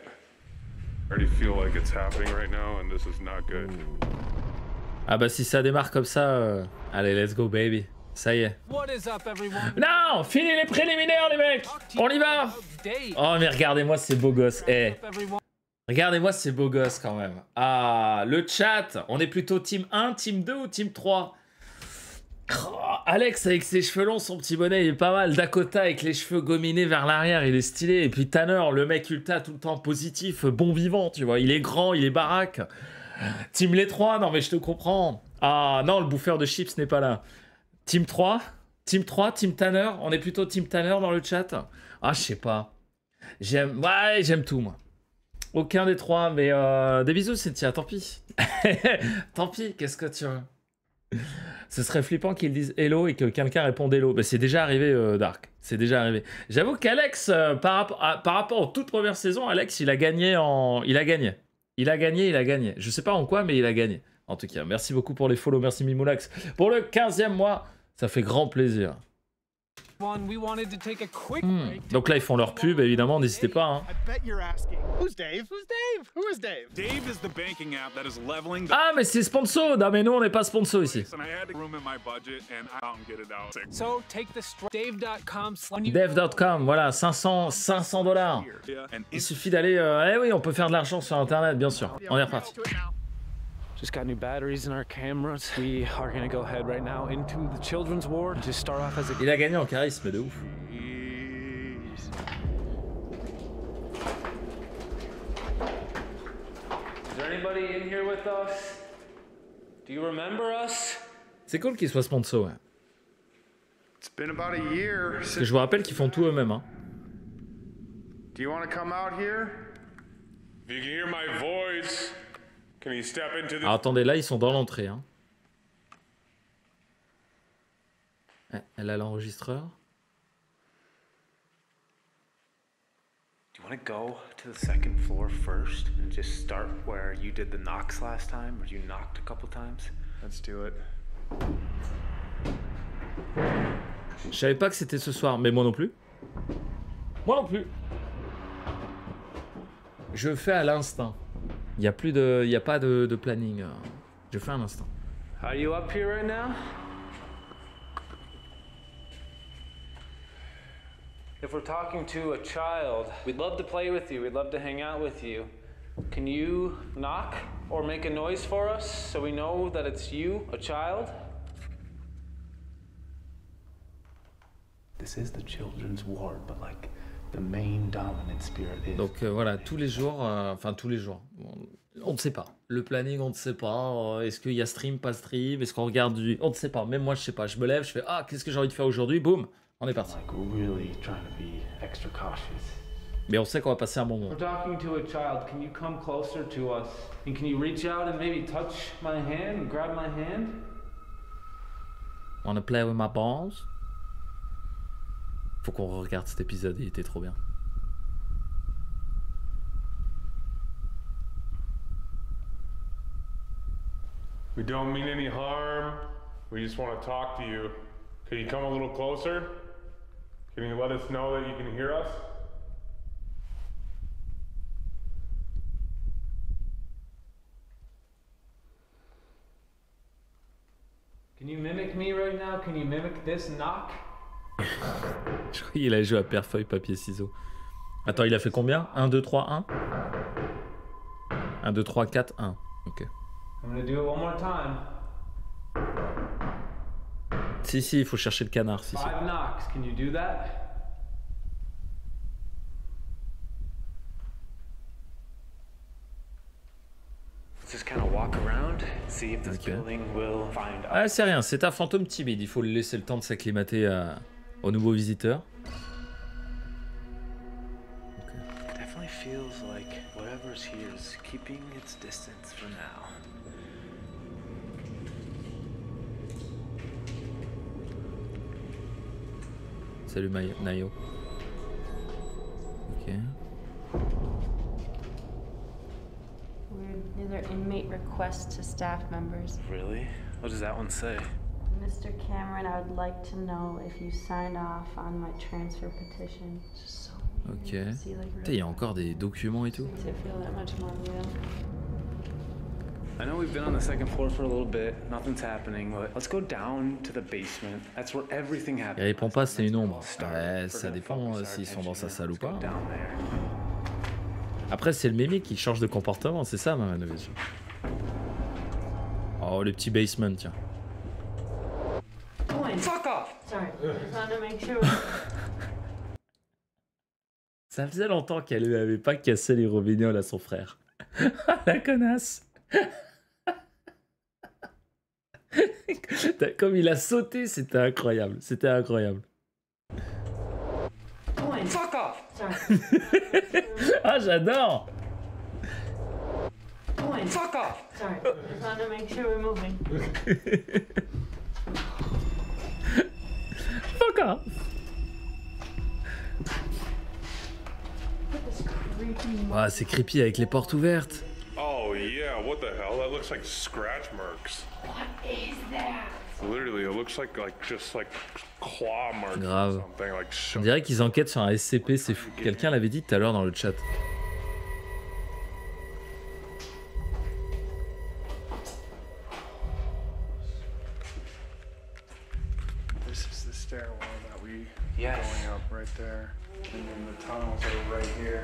I already feel like it's happening right now, and this is not good. Ah bah si ça démarre comme ça, allez, let's go baby. Ça y est. What is up, everyone? Non, fini les préliminaires les mecs. On y va. Oh mais regardez-moi ces beaux gosses. Regardez-moi ces beaux gosses quand même. Ah, le chat, on est plutôt team 1, team 2 ou team 3? Oh, Alex avec ses cheveux longs, son petit bonnet il est pas mal. Dakota avec les cheveux gominés vers l'arrière, il est stylé. Et puis Tanner, le mec ultra tout le temps positif, bon vivant, tu vois. Il est grand, il est baraque. Team les 3, non mais je te comprends. Ah non, le bouffeur de chips n'est pas là. Team 3, Team Tanner. On est plutôt Team Tanner dans le chat. Ah je sais pas. J'aime tout moi. Aucun des trois, mais des bisous Cynthia, tant pis. Tant pis, qu'est-ce que tu veux? Ce serait flippant qu'ils disent hello et que quelqu'un réponde hello. Bah, c'est déjà arrivé, Dark. C'est déjà arrivé. J'avoue qu'Alex, par rapport aux toutes premières saisons, Alex, il a gagné. Il a gagné. Je sais pas en quoi, mais il a gagné. En tout cas, merci beaucoup pour les follow. Merci Mimoulax. Pour le 15e mois, ça fait grand plaisir. Donc là, ils font leur pub, évidemment, n'hésitez pas. Hein. Ah, mais c'est sponsor. Non, mais nous, on n'est pas sponsor ici. Dev.com, voilà, 500 $. Il suffit d'aller... Eh oui, on peut faire de l'argent sur Internet, bien sûr. On est reparti. Just got new batteries in our cameras. We are gonna go ahead right now into the children's ward to start off as a... Il a gagné en charisme de ouf. Is there anybody in here with us? Do you remember us? C'est cool qu'ils soient sponsors. Ouais. It's been about a year Parce que je vous rappelle qu'ils font tout eux-mêmes. Hein. Do you want to come out here? If you can hear my voice, can you step into the... Alors attendez, là ils sont dans l'entrée. Hein. Elle a l'enregistreur. Do you want to go to the second floor first and just start where you did the knocks last time, where you knocked a couple times? Let's do it. Je savais pas que c'était ce soir, mais moi non plus. Moi non plus. Je fais à l'instinct. Il y a pas de planning. Je fais à l'instant. Are you up here right now? If we're talking to a child, we'd love to play with you. We'd love to hang out with you. Can you knock or make a noise for us so we know that it's you, a child? This is the children's ward, but like the main dominant spirit is... Donc voilà, tous les jours, on ne sait pas. Le planning, on ne sait pas. Est-ce qu'il y a stream, pas stream? Est-ce qu'on regarde du... On ne sait pas. Même moi, je sais pas. Je me lève, je fais « Ah, qu'est-ce que j'ai envie de faire aujourd'hui ?» Boum, on est parti. Like really trying to be extra cautious. Mais on sait qu'on va passer un bon moment. We're talking to a child. Can you come closer to us? And can you reach out and maybe touch my hand and grab my hand? Wanna play with my balls? Faut qu'on regarde cet épisode, il était trop bien. We don't mean any harm. We just want to talk to you. Can you come a little closer? Can you let us know that you can hear us? Can you mimic me right now? Can you mimic this knock? Je crois qu'il a joué à pierre, feuille, papier, ciseaux. Attends, il a fait combien? 1, 2, 3, 1 1, 2, 3, 4, 1. Ok. I'm gonna do it one more time. Si, il faut chercher le canard. Si. 5 knocks. Can you do that? Let's just kind of walk around, see if this building will find us. Ah, c'est rien, c'est un fantôme timide. Il faut lui laisser le temps de s'acclimater aux nouveaux visiteurs. It definitely feels like whatever's here is keeping its distance for now. Salut Nayo. Ok. Weird. These are inmate requests to staff members. Really? What does that one say? Mr. Cameron, I would like to know if you signed off on my transfer petition. Just so Ok. see, like, Putain, il y a encore des documents et tout. makes it feel that much more real. I know we've been on the second floor for a little bit. Nothing's happening, but let's go down to the basement. That's where everything happens. Il répond pas, c'est une ombre. Ouais, ça dépend s'ils sont dans sa salle ou pas. Après, c'est le mimique qui change de comportement, c'est ça ma rénovation. Oh, le petit basement, tiens. Fuck off! Sorry, just wanted to make sure. Ça faisait longtemps qu'elle lui avait pas cassé les robignoles à son frère. La connasse. Comme il a sauté, c'était incroyable. C'était incroyable. Fuck off! Sorry. Ah, j'adore. Fuck off! Sorry, just wanted to make sure we're moving. Fuck off. Ah, c'est creepy avec les portes ouvertes. Oh yeah, what the hell? That looks like scratch marks. What is that? Literally, it looks like just like claw marks Grave. or something. Like On dirait qu'ils enquêtent sur un SCP, c'est fou. Quelqu'un l'avait dit tout à l'heure dans le chat. This is the stairwell that we Yes. going up right there. And then the tunnels are right here.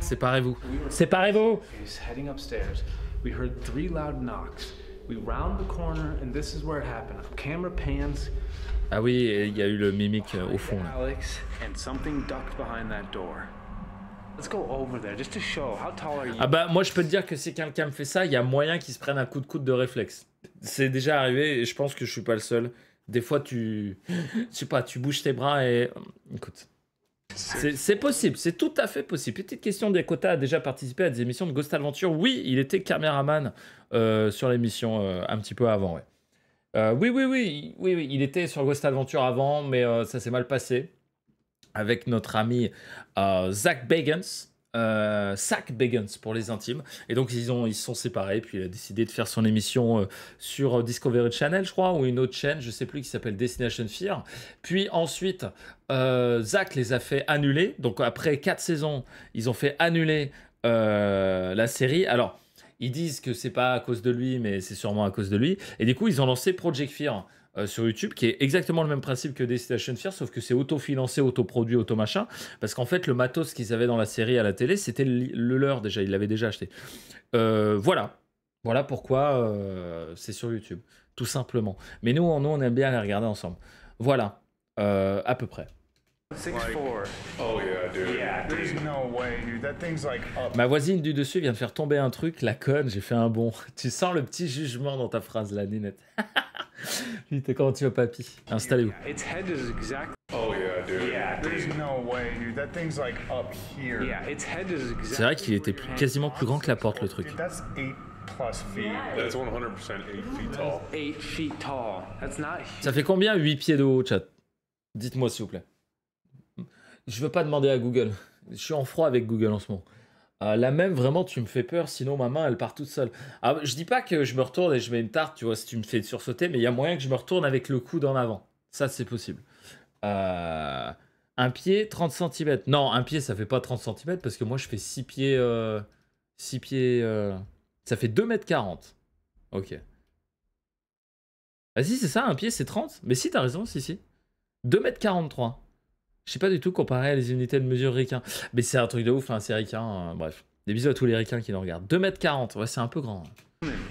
Séparez-vous. Séparez-vous. He's heading upstairs. We heard 3 loud knocks. We round the corner, and this is where it happened. Camera pans. Ah oui, il y a eu le mimique au fond. Là. Alex, and something ducked behind that door. Let's go over there just to show. How tall are you? Ah bah moi je peux te dire que si quelqu'un me fait ça, il y a moyen qu'il se prenne un coup de coude de réflexe. C'est déjà arrivé et je pense que je suis pas le seul. Des fois tu, je sais pas, tu bouges tes bras et écoute. C'est possible, c'est tout à fait possible. Petite question, Dakota a déjà participé à des émissions de Ghost Adventure. Oui, il était caméraman sur l'émission un petit peu avant. Ouais. Oui, il était sur Ghost Adventure avant, mais ça s'est mal passé avec notre ami Zach Bagans. Zach Bagans pour les intimes. Et donc ils se sont séparés. Puis il a décidé de faire son émission sur Discovery Channel, je crois, ou une autre chaîne, je sais plus, qui s'appelle Destination Fear. Puis ensuite, Zach les a fait annuler. Donc après 4 saisons, ils ont fait annuler la série. Alors, ils disent que c'est pas à cause de lui, mais c'est sûrement à cause de lui. Et du coup, ils ont lancé Project Fear sur YouTube, qui est exactement le même principe que Destination Fear, sauf que c'est autofinancé, autoproduit, automachin, parce qu'en fait, le matos qu'ils avaient dans la série à la télé, c'était le leur déjà, ils l'avaient déjà acheté. Voilà pourquoi c'est sur YouTube, tout simplement. Mais nous, on aime bien les regarder ensemble. Voilà, à peu près. 6'4". oh yeah, dude. Yeah, there's no way, dude. That thing's like up. Ma voisine du dessus vient de faire tomber un truc, la conne, j'ai fait un bond. Tu sens le petit jugement dans ta phrase là, Ninette. Putain, comment tu vas, papy? Installez-vous. Its head is exactly. Oh yeah, dude. Yeah, there's no way, dude. That thing's like up here. Yeah, its head is exactly. C'est vrai qu'il était quasiment plus grand que la porte, le truc. Dude, that's 8+ feet. That's 100% 8 feet tall. 8 feet tall. That's not. Ça fait combien 8 pieds de haut, chat? Dites-moi, s'il vous plaît. Je veux pas demander à Google. Je suis en froid avec Google en ce moment. Là même, vraiment, tu me fais peur, sinon ma main, elle part toute seule. Alors, je dis pas que je me retourne et je mets une tarte, tu vois, si tu me fais sursauter, mais il y a moyen que je me retourne avec le coude en avant. Ça, c'est possible. Un pied, 30 cm. Non, un pied, ça fait pas 30 cm, parce que moi, je fais 6 pieds... 6 pieds... Ça fait 2,40 m. Ok. Ah si, c'est ça, un pied, c'est 30. Mais si, t'as raison, si. 2,43 m. Je sais pas du tout comparer à les unités de mesure ricains. Mais c'est un truc de ouf, hein, c'est ricain. Bref. Des bisous à tous les ricains qui nous regardent. 2,40 m, ouais, c'est un peu grand.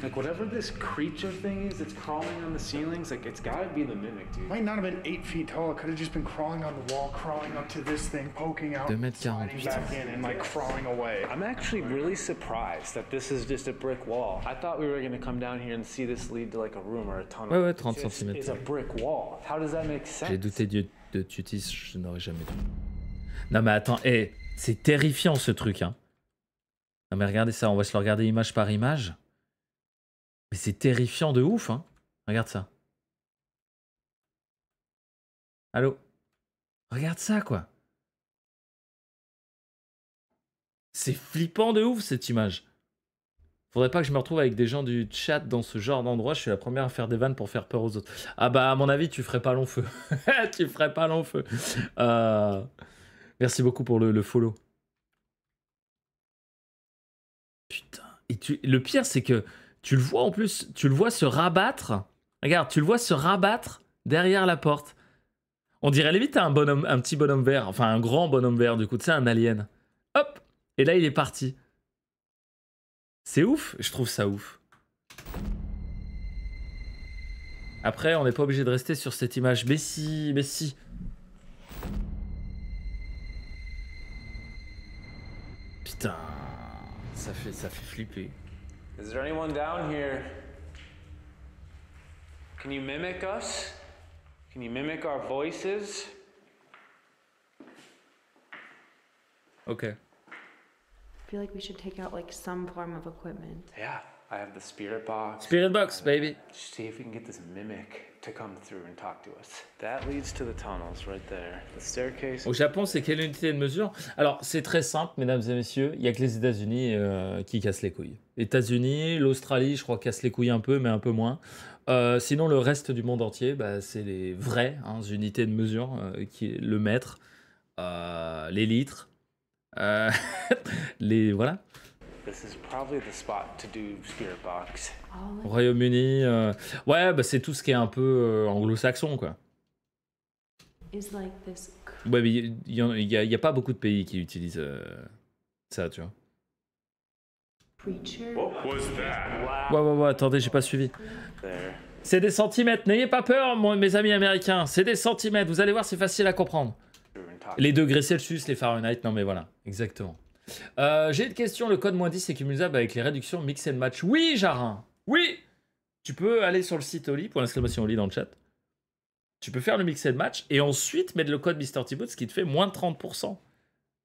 Like whatever this creature thing is that's crawling on the ceilings, like it's gotta be the mimic, dude. Might not have been 8 feet tall. It could have just been crawling on the wall, crawling up to this thing, poking out, 2,40 m, sliding back in, and like crawling away. I'm actually really surprised that this is just a brick wall. I thought we were gonna come down here and see this lead to like a room or a tunnel. Ouais, 30 cm. It's a brick wall. How does that make sense? J'ai douté de Tutis, je n'aurais jamais dû. Non mais attends, c'est terrifiant ce truc, hein. Non mais regardez ça, on va se le regarder image par image. Mais c'est terrifiant de ouf, hein. Regarde ça. Allô? Regarde ça, quoi. C'est flippant de ouf, cette image. Faudrait pas que je me retrouve avec des gens du chat dans ce genre d'endroit. Je suis la première à faire des vannes pour faire peur aux autres. Ah bah, à mon avis, tu ferais pas long feu. Tu ferais pas long feu. Merci beaucoup pour le follow. Putain. Et le pire, c'est que tu le vois en plus, tu le vois se rabattre. Regarde, tu le vois se rabattre derrière la porte. On dirait limite un bonhomme, un petit bonhomme vert. Enfin, un grand bonhomme vert, du coup, tu sais, un alien. Hop! Et là, il est parti. C'est ouf, je trouve ça ouf. Après, on n'est pas obligé de rester sur cette image. Mais si, mais si. Putain, ça fait flipper. Is there anyone down here? Can you mimic us? Can you mimic our voices? Okay. I feel like we should take out like some form of equipment. Yeah, I have the spirit box. Spirit box, baby. Just see if we can get this mimic to come through and talk to us. That leads to the tunnels right there. The staircase. Au Japon, c'est quelle unité de mesure? Alors, c'est très simple, mesdames et messieurs. Il n'y a que les États-Unis qui cassent les couilles. États-Unis, l'Australie, je crois, cassent les couilles un peu, mais un peu moins. Sinon, le reste du monde entier, bah, c'est les vraies unités de mesure, qui est le mètre, les litres, les voilà. This is probably the spot to do spirit box. Au Royaume-Uni, ouais, bah, c'est tout ce qui est un peu anglo-saxon, quoi. Ouais, mais il y a pas beaucoup de pays qui utilisent ça, tu vois. Ouais, attendez, j'ai pas suivi. C'est des centimètres, n'ayez pas peur, mes amis américains, c'est des centimètres, vous allez voir, c'est facile à comprendre. Les degrés Celsius, les Fahrenheit, non mais voilà, exactement. J'ai une question, le code -10 est cumulable avec les réductions Mix and Match. Oui, Jarin, oui. Tu peux aller sur le site Oli, pour l'exclamation Oli dans le chat. Tu peux faire le Mix and Match et ensuite mettre le code MrTboot, ce qui te fait moins de 30%.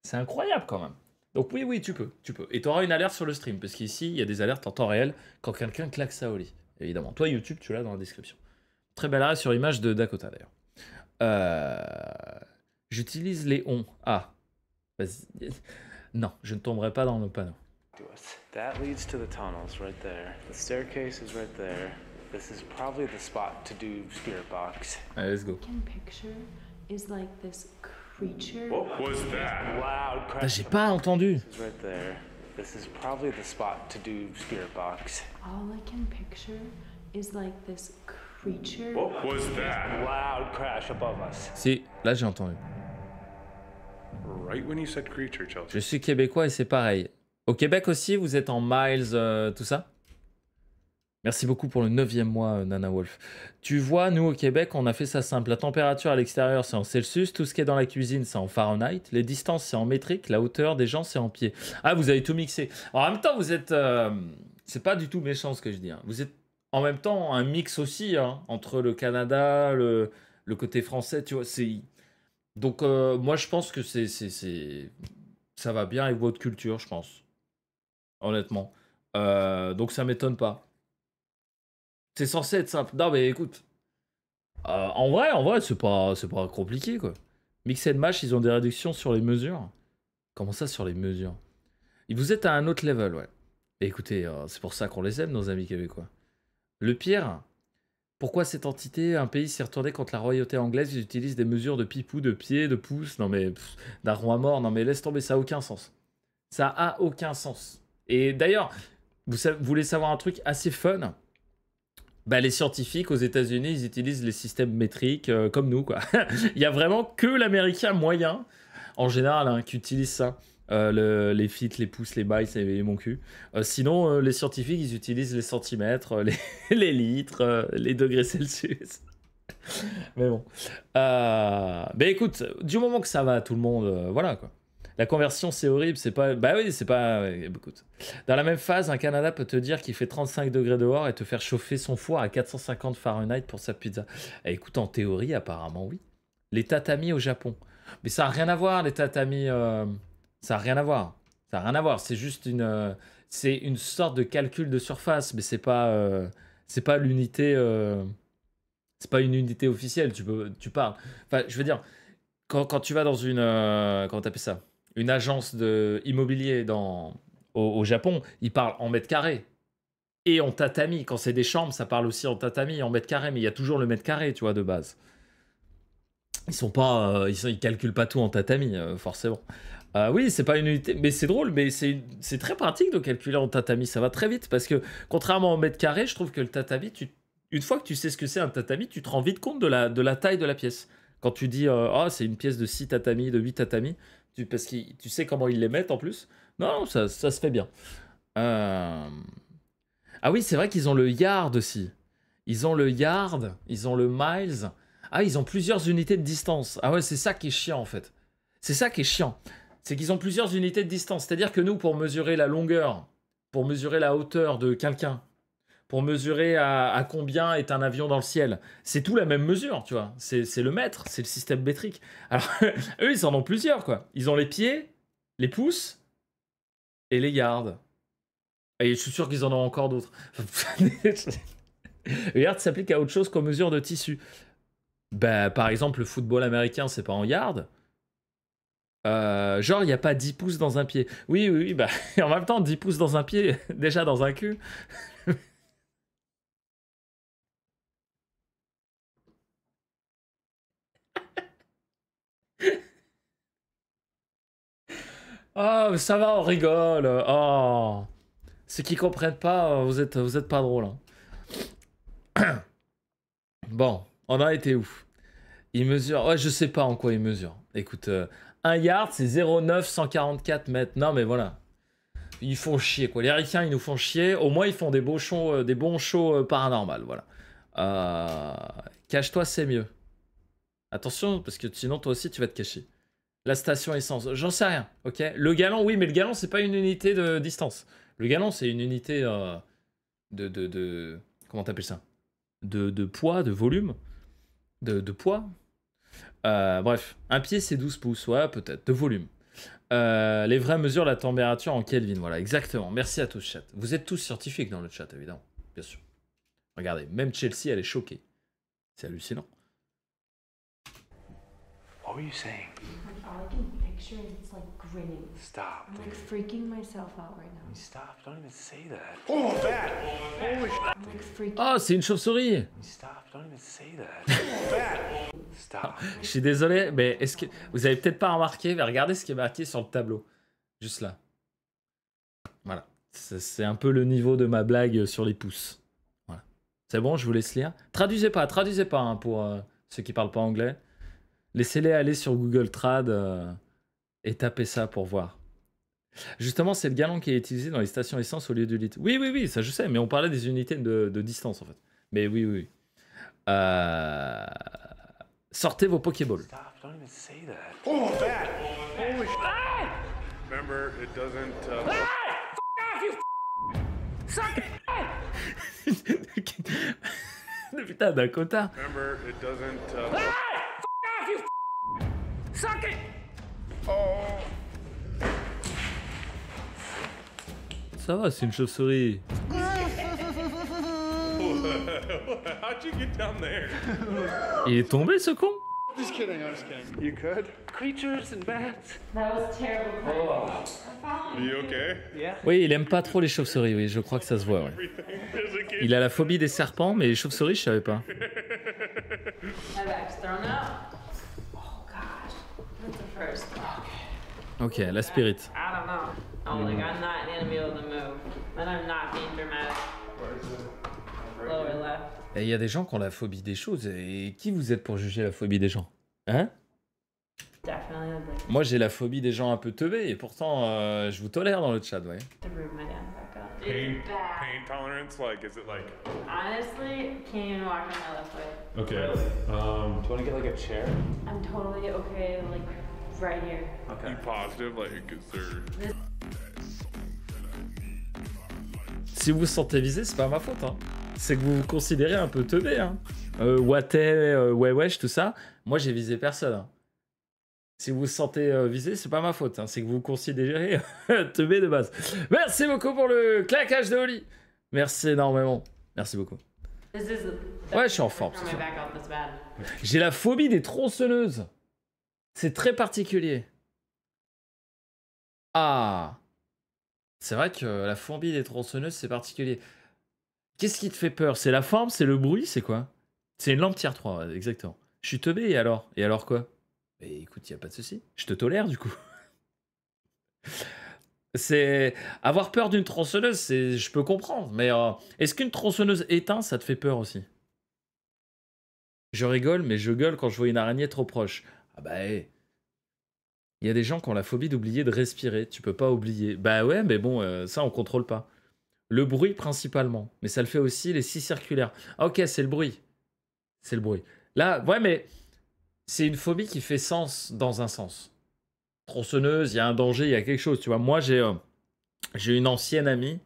C'est incroyable quand même. Donc oui, tu peux. Et tu auras une alerte sur le stream, parce qu'ici, il y a des alertes en temps réel quand quelqu'un claque ça au lit. Évidemment. Toi, YouTube, tu l'as dans la description. Très bel arrêt sur image de Dakota, d'ailleurs. J'utilise les on. Ah. Vas-y. Non, je ne tomberai pas dans le panneau. That leads to the tunnels right there. The staircase is right there. This is probably the spot to do spirit box. Allez, let's go. What was that? Loud crash. Ah, j'ai pas entendu. This is right there. This is probably the spot to do spirit box. All I can picture is like this creature. What was that? Loud crash above us. Si, là j'ai entendu. Right when you said creature, Chelsea. Je suis québécois et c'est pareil. Au Québec aussi, vous êtes en miles, tout ça? Merci beaucoup pour le 9e mois, Nana Wolf. Tu vois, nous au Québec, on a fait ça simple. La température à l'extérieur, c'est en Celsius. Tout ce qui est dans la cuisine, c'est en Fahrenheit. Les distances, c'est en métrique. La hauteur des gens, c'est en pied. Ah, vous avez tout mixé. Alors, en même temps, vous êtes... c'est pas du tout méchant ce que je dis. Hein. Vous êtes en même temps un mix aussi, hein, entre le Canada, le côté français, tu vois. Donc, moi, je pense que ça va bien avec votre culture, je pense. Honnêtement. Donc, ça m'étonne pas. C'est censé être simple. Non, mais écoute. En vrai, c'est pas compliqué, quoi. Mix and Match, ils ont des réductions sur les mesures. Comment ça, sur les mesures? Vous êtes à un autre level, ouais. Et écoutez, c'est pour ça qu'on les aime, nos amis québécois. Le pire, pourquoi cette entité, un pays s'est retourné contre la royauté anglaise, ils utilisent des mesures de pipou, de pied, de pouce, non mais d'un roi mort, non mais laisse tomber, ça a aucun sens. Ça a aucun sens. Et d'ailleurs, vous voulez savoir un truc assez fun? Bah, les scientifiques aux États-Unis, ils utilisent les systèmes métriques comme nous, quoi. Il y a vraiment que l'américain moyen, en général, hein, qui utilise ça. Les feet, les pouces, les bytes et mon cul. Sinon, les scientifiques, ils utilisent les centimètres, les litres, les degrés Celsius. Mais bon. Mais écoute, du moment que ça va à tout le monde, voilà, quoi. La conversion, c'est horrible, c'est pas... Bah oui, c'est pas... Écoute. Dans la même phase, un Canada peut te dire qu'il fait 35 degrés dehors et te faire chauffer son four à 450 Fahrenheit pour sa pizza. Et écoute, en théorie, apparemment, oui. Les tatamis au Japon. Mais ça n'a rien à voir, les tatamis... Ça n'a rien à voir. Ça n'a rien à voir. C'est juste c'est une sorte de calcul de surface, mais c'est pas l'unité. C'est pas une unité officielle. Tu parles. Enfin, je veux dire, quand tu vas dans une comment t'appelles ça, une agence de immobilier au Japon, ils parlent en mètres carrés et en tatami. Quand c'est des chambres, ça parle aussi en tatami, en mètres carrés, mais il y a toujours le mètre carré, tu vois, de base. Ils calculent pas tout en tatami, forcément. Oui, c'est pas une unité, mais c'est drôle, mais c'est très pratique de calculer en tatami, ça va très vite, parce que contrairement au mètre carré, je trouve que le tatami, une fois que tu sais ce que c'est un tatami, tu te rends vite compte de la taille de la pièce. Quand tu dis, c'est une pièce de 6 tatamis, de 8 tatamis, parce que tu sais comment ils les mettent en plus. Non, ça se fait bien. Ah oui, c'est vrai qu'ils ont le yard aussi. Ils ont le yard, ils ont le miles. Ah, ils ont plusieurs unités de distance. Ah ouais, c'est ça qui est chiant en fait. C'est ça qui est chiant. C'est qu'ils ont plusieurs unités de distance. C'est-à-dire que nous, pour mesurer la longueur, pour mesurer la hauteur de quelqu'un, pour mesurer à combien est un avion dans le ciel, c'est tout la même mesure, tu vois. C'est le mètre, c'est le système métrique. Alors, eux, ils en ont plusieurs, quoi. Ils ont les pieds, les pouces et les yards. Et je suis sûr qu'ils en ont encore d'autres. Le yard s'applique à autre chose qu'aux mesures de tissu. Bah, par exemple, le football américain, c'est pas en yard. Genre, il n'y a pas 10 pouces dans un pied. Oui, bah, en même temps, 10 pouces dans un pied, déjà dans un cul. Oh, ça va, on rigole. Oh. Ceux qui comprennent pas, vous êtes pas drôle. Hein. Bon, on a été où? Il mesure... Ouais, je sais pas en quoi il mesure. Écoute, un yard, c'est 0,944 mètres. Non, mais voilà. Ils font chier, quoi. Les Ricains, ils nous font chier. Au moins, ils font des bons shows paranormales, voilà. Cache-toi, c'est mieux. Attention, parce que sinon, toi aussi, tu vas te cacher. La station essence, j'en sais rien, ok. Le gallon, oui, mais le gallon, c'est pas une unité de distance. Le gallon, c'est une unité de comment t'appelles ça? De poids, de volume, de poids. Bref, un pied, c'est 12 pouces, ouais, peut-être, de volume. Les vraies mesures la température en Kelvin, voilà, exactement. Merci à tous, chat. Vous êtes tous scientifiques dans le chat, évidemment, bien sûr. Regardez, même Chelsea, elle est choquée. C'est hallucinant. What were you saying? All I can picture is it's like grinning. Stop. I'm like freaking myself out right now. Stop. Don't even say that. Oh, bad. Holy shit. I'm like freaking. Oh, c'est une chauve-souris. Stop. Don't even say that. Oh, bad. Stop. Je suis désolé, mais est-ce que vous avez peut-être pas remarqué, mais regardez ce qui est marqué sur le tableau. Juste là. Voilà. C'est un peu le niveau de ma blague sur les pouces. Voilà. C'est bon, je vous laisse lire. Traduisez pas hein, pour ceux qui parlent pas anglais. Laissez-les aller sur Google Trad et tapez ça pour voir. Justement, c'est le gallon qui est utilisé dans les stations essence au lieu du litre. Oui, ça je sais, mais on parlait des unités de distance en fait. Mais oui. Sortez vos Pokéballs. Stop. Don't even say that. Oh, bad. Holy shit. Remember, it doesn't. Fuck off, you suck it. Putain, Dakota. Remember, it doesn't. You suck it! Oh. Ça va, c'est une chauve-souris. How'd you get down there? Il est tombé ce con? Just kidding, I'm just kidding. You could? Creatures and bats. That was terrible. Oh. Are you okay? Yeah. Oui, il aime pas trop les chauves-souris, oui, je crois que ça se voit. Ouais. Il a la phobie des serpents, mais les chauves-souris, je savais pas. My back's thrown out. That's the first. Ok, la spirit. I don't know. I'm like, I'm not gonna be able to move. And I'm not being dramatic. Lower left. Et il y a des gens qui ont la phobie des choses. Et qui vous êtes pour juger la phobie des gens? Hein? Definitely ugly. Moi, j'ai la phobie des gens un peu teubés. Et pourtant, je vous tolère dans le chat, ouais. To move my down back up. Pain It's bad. tolerance? Like, is it like? Honestly, can't even walk on my left foot. Okay. Do you want to get like a chair? I'm totally okay, like right here. Okay. You positive? Like, is there? Si vous vous sentez visé, c'est pas ma faute. Hein. C'est que vous vous considérez un peu teubé. Hein. Watet, wesh, tout ça. Moi, j'ai visé personne. Hein. Si vous vous sentez visé, c'est pas ma faute. Hein. C'est que vous considérez teubé de base. Merci beaucoup pour le claquage de Oli. Merci énormément. Merci beaucoup. Ouais, je suis en forme. J'ai la phobie des tronçonneuses. C'est très particulier. Ah. C'est vrai que la phobie des tronçonneuses, c'est particulier. Qu'est-ce qui te fait peur? C'est la forme? C'est le bruit? C'est quoi? C'est une lampe tier 3, exactement. Je suis teubé et alors? Et alors quoi? Mais écoute, y a pas de souci. Je te tolère du coup. C'est avoir peur d'une tronçonneuse, c'est je peux comprendre. Mais est-ce qu'une tronçonneuse éteinte, ça te fait peur aussi? Je rigole, mais je gueule quand je vois une araignée trop proche. Ah bah, hey. Il y a des gens qui ont la phobie d'oublier de respirer. Tu peux pas oublier. Bah ouais, mais bon, ça on contrôle pas. Le bruit principalement, mais ça le fait aussi les scies circulaires. Ah, ok, c'est le bruit. C'est le bruit. Là, ouais, mais c'est une phobie qui fait sens dans un sens. Tronçonneuse, il y a un danger, il y a quelque chose. Tu vois, moi, j'ai une ancienne amie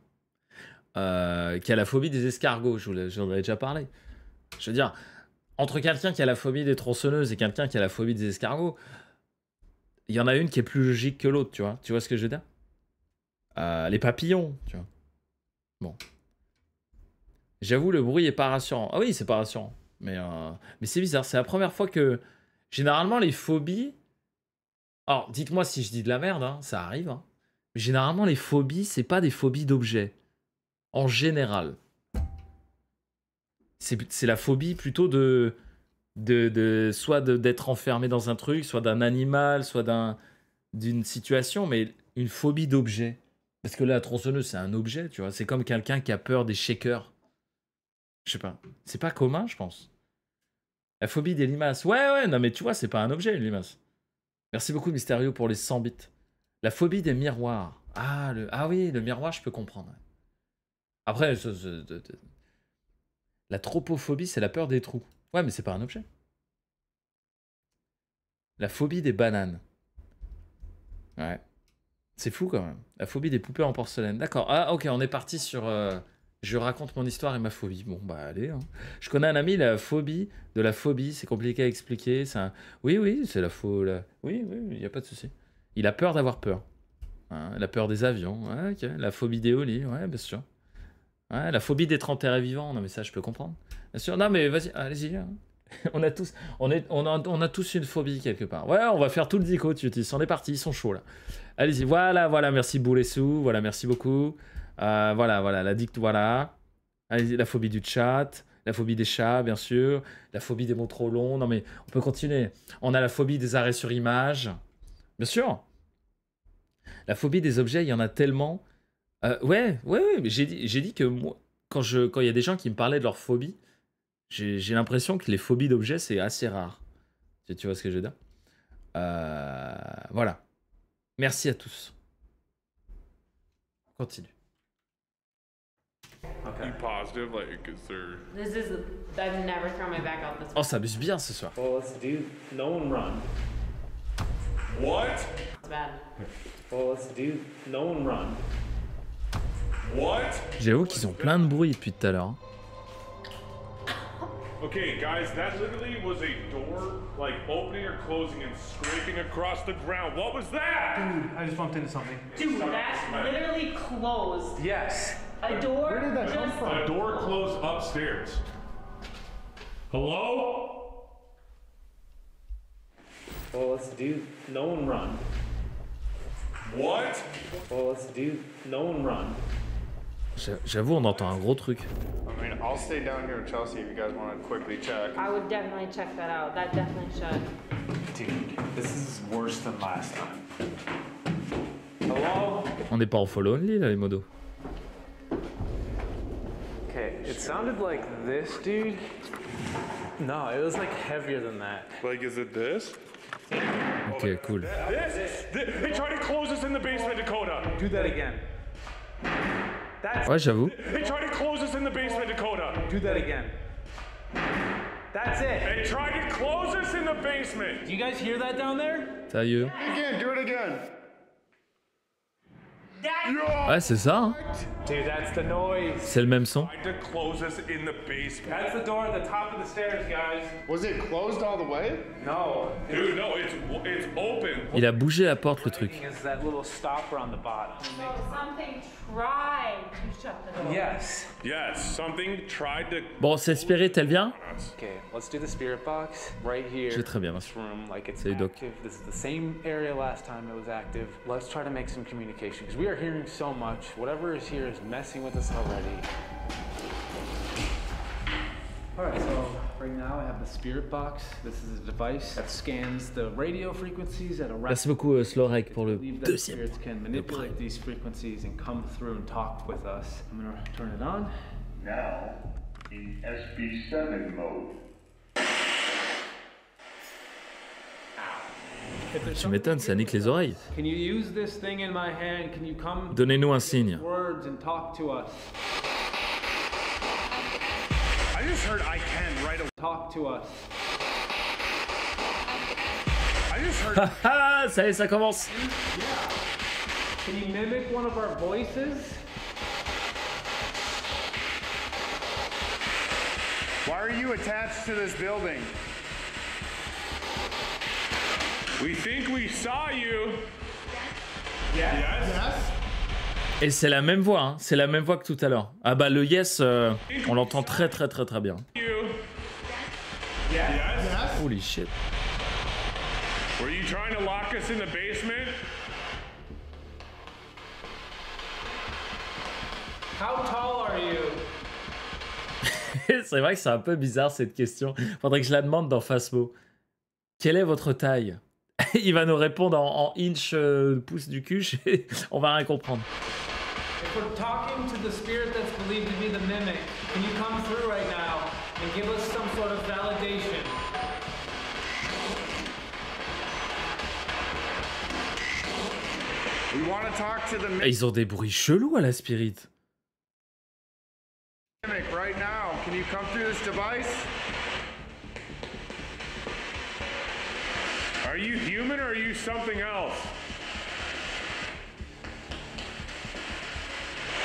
qui a la phobie des escargots. J'en ai déjà parlé. Je veux dire, entre quelqu'un qui a la phobie des tronçonneuses et quelqu'un qui a la phobie des escargots, il y en a une qui est plus logique que l'autre, tu vois. Tu vois ce que je veux dire? Les papillons, tu vois. Bon. J'avoue, le bruit est pas rassurant. Ah oui, c'est pas rassurant. Mais c'est bizarre. C'est la première fois que... Généralement, les phobies... Alors, dites-moi si je dis de la merde, hein, ça arrive. Hein. Mais généralement, les phobies, c'est pas des phobies d'objets. En général. C'est la phobie plutôt soit d'être enfermé dans un truc, soit d'un animal, soit d'une situation, mais une phobie d'objet. Parce que là, la tronçonneuse, c'est un objet, tu vois. C'est comme quelqu'un qui a peur des shakers. Je sais pas. C'est pas commun, je pense. La phobie des limaces. Ouais, non, mais tu vois, c'est pas un objet, une limace. Merci beaucoup, Mysterio, pour les 100 bits. La phobie des miroirs. Ah oui, le miroir, je peux comprendre. Après, la tropophobie, c'est la peur des trous. Ouais, mais c'est pas un objet. La phobie des bananes. Ouais. C'est fou quand même. La phobie des poupées en porcelaine. D'accord. Ah, ok, on est parti sur... Je raconte mon histoire et ma phobie. Bon, bah allez. Hein. Je connais un ami, la phobie de la phobie. C'est compliqué à expliquer. Oui, c'est la phobie. Oui, il n'y a pas de souci. Il a peur d'avoir peur. Hein, la peur des avions. Ouais, ok. La phobie des holly. Ouais, bien sûr. Ouais, la phobie d'être enterré vivant. Non, mais ça, je peux comprendre. Bien sûr. Non, mais vas-y, allez-y. Hein. On a tous une phobie quelque part. Ouais, on va faire tout le dico, on est parti, ils sont chauds là. Allez-y, voilà, merci Boulessou, voilà, merci beaucoup. Voilà, la dicte, voilà. Allez-y, la phobie du chat, la phobie des chats, bien sûr, la phobie des mots trop longs. Non mais, on peut continuer. On a la phobie des arrêts sur image, bien sûr. La phobie des objets, il y en a tellement. Ouais, mais j'ai dit que moi, quand il y a des gens qui me parlaient de leur phobie, j'ai l'impression que les phobies d'objets, c'est assez rare. Tu vois ce que je veux dire? Voilà. Merci à tous. On continue. Okay. You positive, like, is there... I've never thrown my back out this way. Oh, ça abuse bien ce soir. Well, let's do no one run. What? It's bad. Well, let's do no one run. What? J'avoue qu'ils ont plein de bruit depuis tout à l'heure. Okay, guys, that literally was a door, like, opening or closing and scraping across the ground. What was that? Dude, I just bumped into something. Dude, that literally closed. Yes. A door? Where did that come from? A door closed upstairs. Hello? Well, let's do no one run. What? Well, let's do no one run. J'avoue, on entend un gros truc. I mean, I'll stay down here with Chelsea if you guys want to quickly check. I would definitely check that out. That definitely should. Dude, this is worse than last time. Hello? On n'est pas en follow only là, les modos. Okay, it sounded like this, dude. No, it was like heavier than that. Like, is it this? Ok, cool. This? They tried to close us in the basement, Dakota. Do that again. Ouais, j'avoue. They tried to close us in the basement, Dakota. Do that again. That's it. They tried to close us in the basement. Do you guys hear that down there? Sérieux? Again, do it again. Ouais, c'est ça. Hein. Dude, that's the noise. C'est le même son. Tried to close us in the basement. That's the door at the top of the stairs, guys. Was it closed all the way? No. Dude, no, it's open. Il a bougé la porte, le truc. Is that little stopper on the bottom. So something tried to shut the door. Yes. Yes, something tried to. Bon, c'est Spirit, elle vient. Okay, let's do the spirit box right here. J'ai très bien. This room, like it's Salut, Doc. active. This is the same area last time it was active. Let's try to make some communication because we are hearing so much. Whatever is here is messing with us already. Alright, so right now I have the spirit box. This is a device that scans the radio frequencies at a Merci beaucoup, Slowrek, pour le believe that deuxième. spirits can manipulate these frequencies and come through and talk with us. I'm gonna turn it on. Now, in SB7 mode. Tu m'étonnes, ça nique les oreilles. Can you use this thing in my hand? Can you come Donnez-nous un signe. words and talk to us? I just heard I can right away. Talk to us. I just heard. Ah, ça y est, ça commence. Can you mimic one of our voices? Why are you attached to this building? We think we saw you. Yes. Yes. Et c'est la même voix, hein. C'est la même voix que tout à l'heure. Ah bah le yes, on l'entend très bien. You. Yes. Holy shit. Were you trying to lock us in the basement? How tall are you? C'est vrai que c'est un peu bizarre cette question. Faudrait que je la demande dans Phasmo. Quelle est votre taille? Il va nous répondre en inch pouce du cul. On va rien comprendre. If we're talking to the spirit that's believed to be the mimic, can you come through right now and give us some sort of validation? We want to talk to the Et ils ont des bruits chelous à la Spirit. mimic right now. Can you come through this device? Are you human or are you something else?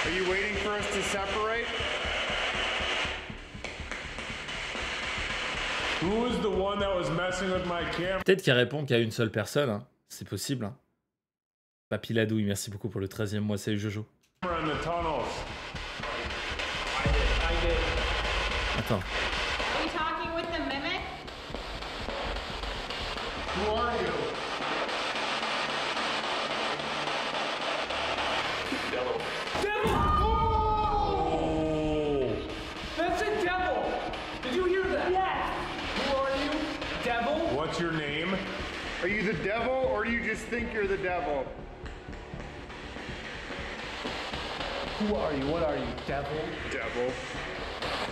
Are you waiting for us to separate? Who was the one that was messing with my camera? Peut-être qu'il répond qu'à une seule personne. Hein. C'est possible. Hein. Papy Ladouille, merci beaucoup pour le 13e mois. Salut Jojo. In the tunnels. Attends. Are you talking with the mimic? Who are you? Oh! That's a devil! Did you hear that? Yes. Who are you? Devil? What's your name? Are you the devil or do you just think you're the devil? Who are you? What are you? Devil? Devil.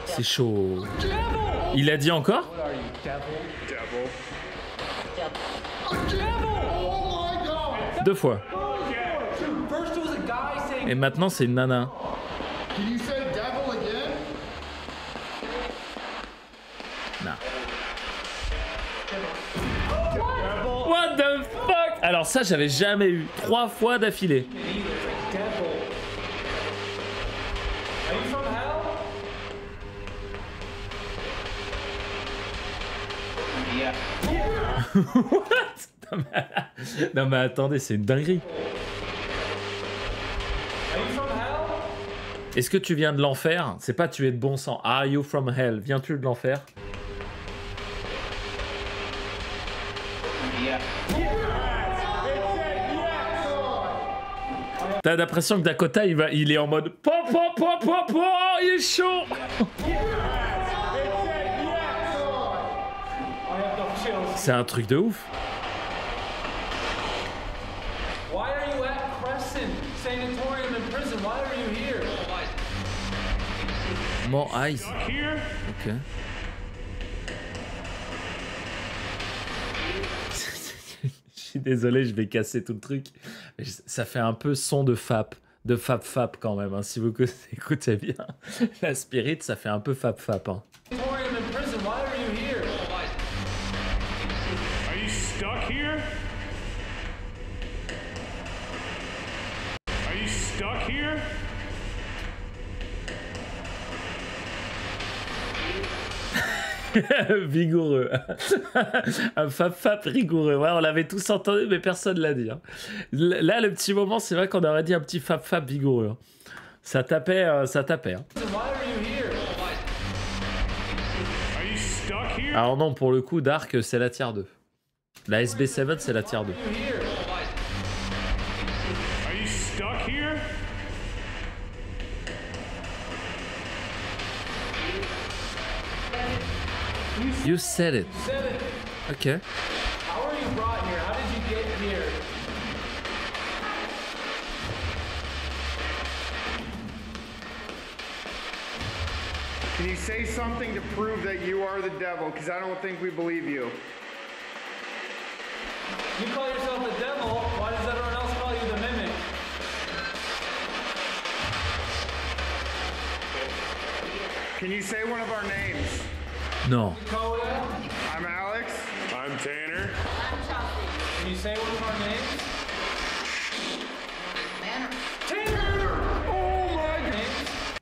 C'est chaud. Devil! Il a dit encore? What are you? Devil? Devil. Devil! Oh my god! 2 fois. First it was a guy saying Et maintenant c'est une nana. Can you say devil again? Non. What the fuck? Alors ça j'avais jamais eu. 3 fois d'affilée. devil. Are you from hell? What? Non mais attendez, c'est une dinguerie. Are you from hell? Est-ce que tu viens de l'enfer? C'est pas tu es de bon sang. Are you from hell? Viens-tu de l'enfer? T'as l'impression que Dakota il est en mode po, il est chaud. C'est un truc de ouf. Why are you at Crescent Sanatorium in prison? Why are you here? More eyes. Here? Ok. Je suis désolé, je vais casser tout le truc. Mais ça fait un peu son de fap. De fap quand même, hein. Si vous écoutez bien. La Spirit, ça fait un peu fap. Hein. Sanatorium in prison. Why are you here? Are you stuck here? Are you stuck here? Vigoureux. Un fap rigoureux. Ouais, on l'avait tous entendu, mais personne l'a dit. Hein. Là, le petit moment, c'est vrai qu'on aurait dit un petit fap vigoureux. Hein. Ça tapait, ça tapait. Hein. Alors non, pour le coup, Dark, c'est la tier 2. La SB7, c'est la tier 2. You said it. Okay. How are you brought here? How did you get here? Can you say something to prove that you are the devil? Because I don't think we believe you. You call yourself the devil, why does everyone else call you the mimic? Can you say one of our names? No. I'm Alex. I'm Tanner. I'm Chelsea. Can you say one of our names? Tanner. Oh my god.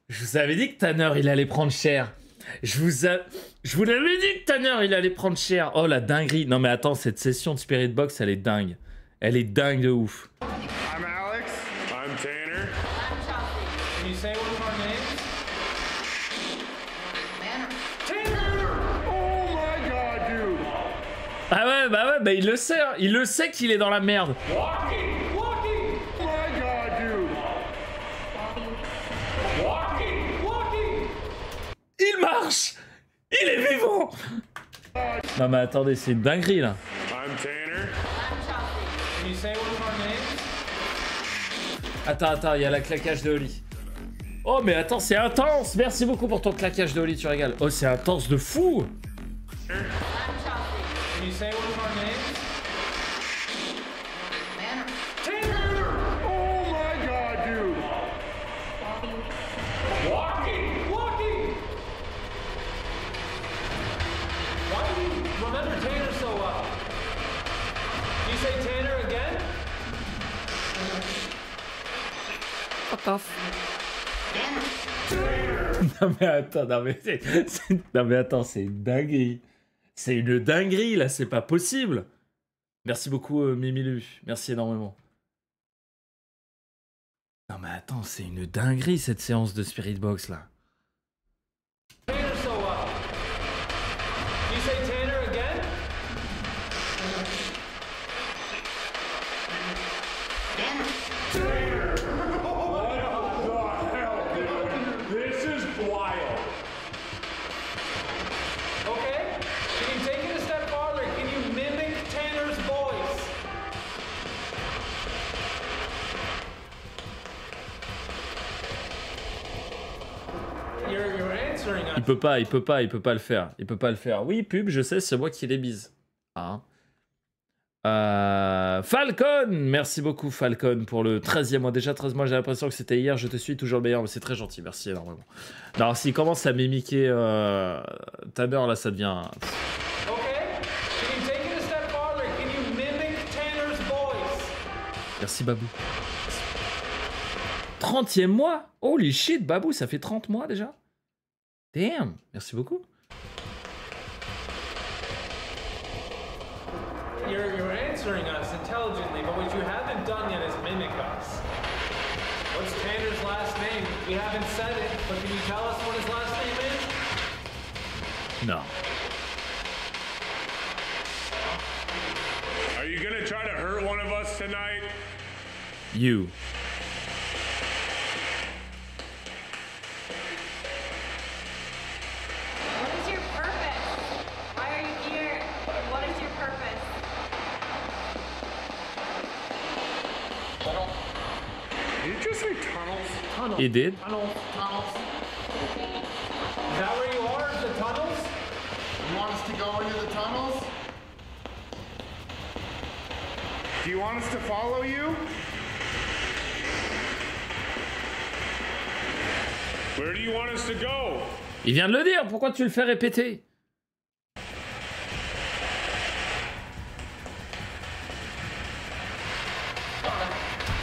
Je vous avais dit que Tanner, il allait prendre cher. Je vous l'avais dit que Tanner, il allait prendre cher. Oh, la dinguerie. Non, mais attends, cette session de Spirit Box, elle est dingue. Elle est dingue de ouf. I'm Alex. I'm Tanner. I'm Chelsea. Can you say one of our names? Ah ouais, bah il le sait, hein. Il le sait qu'il est dans la merde. Walking! Oh my god, dude. Walking! Il marche. Il est vivant. Non mais attendez, c'est une dinguerie là. I'm Tanner. I'm Chelsea. Can you say one of our names? Attends, il y a la claquage de Oli. Oh mais attends, c'est intense. Merci beaucoup pour ton claquage de Oli, tu régales. Oh, c'est intense de fou. I'm Chelsea. Can you say one of our names? Oh my god, dude. Walking! Why do you remember Tanner so well? Can you say Tanner again? Fuck off. Non mais attends, c'est une dinguerie. C'est une dinguerie là, c'est pas possible. Merci beaucoup Mimilu, merci énormément. Non mais attends, c'est une dinguerie cette séance de Spirit Box là. Tanner so well. Can you say Tanner again? This is wild. Okay. Can you take it a step farther? Can you mimic Tanner's voice? You're answering us. Il peut pas le faire. Il peut pas le faire. Oui, pub, je sais, c'est moi qui les bise. Hein. Falcon, merci beaucoup Falcon pour le 13e mois. Déjà 13 mois, j'ai l'impression que c'était hier. Je te suis toujours le meilleur, mais c'est très gentil. Merci énormément. Alors, s'il commence à mimiquer Tanner, là, ça devient. Merci Babou. 30e mois? Holy shit, Babou, ça fait 30 mois déjà? Damn, merci beaucoup. You're answering us intelligently, but what you haven't done yet is mimic us. What's Tanner's last name? We haven't said it, but can you tell us what his last name is? No. Are you gonna try to hurt one of us tonight? You. What is your purpose? Why are you here? What is your purpose? Did you just say tunnels? Tunnels. He did. Tunnels. Tunnels. Is that where you are? The tunnels? You want us to go into the tunnels? Do you want us to follow you? Where do you want us to go? Il vient de le dire, pourquoi tu le fais répéter?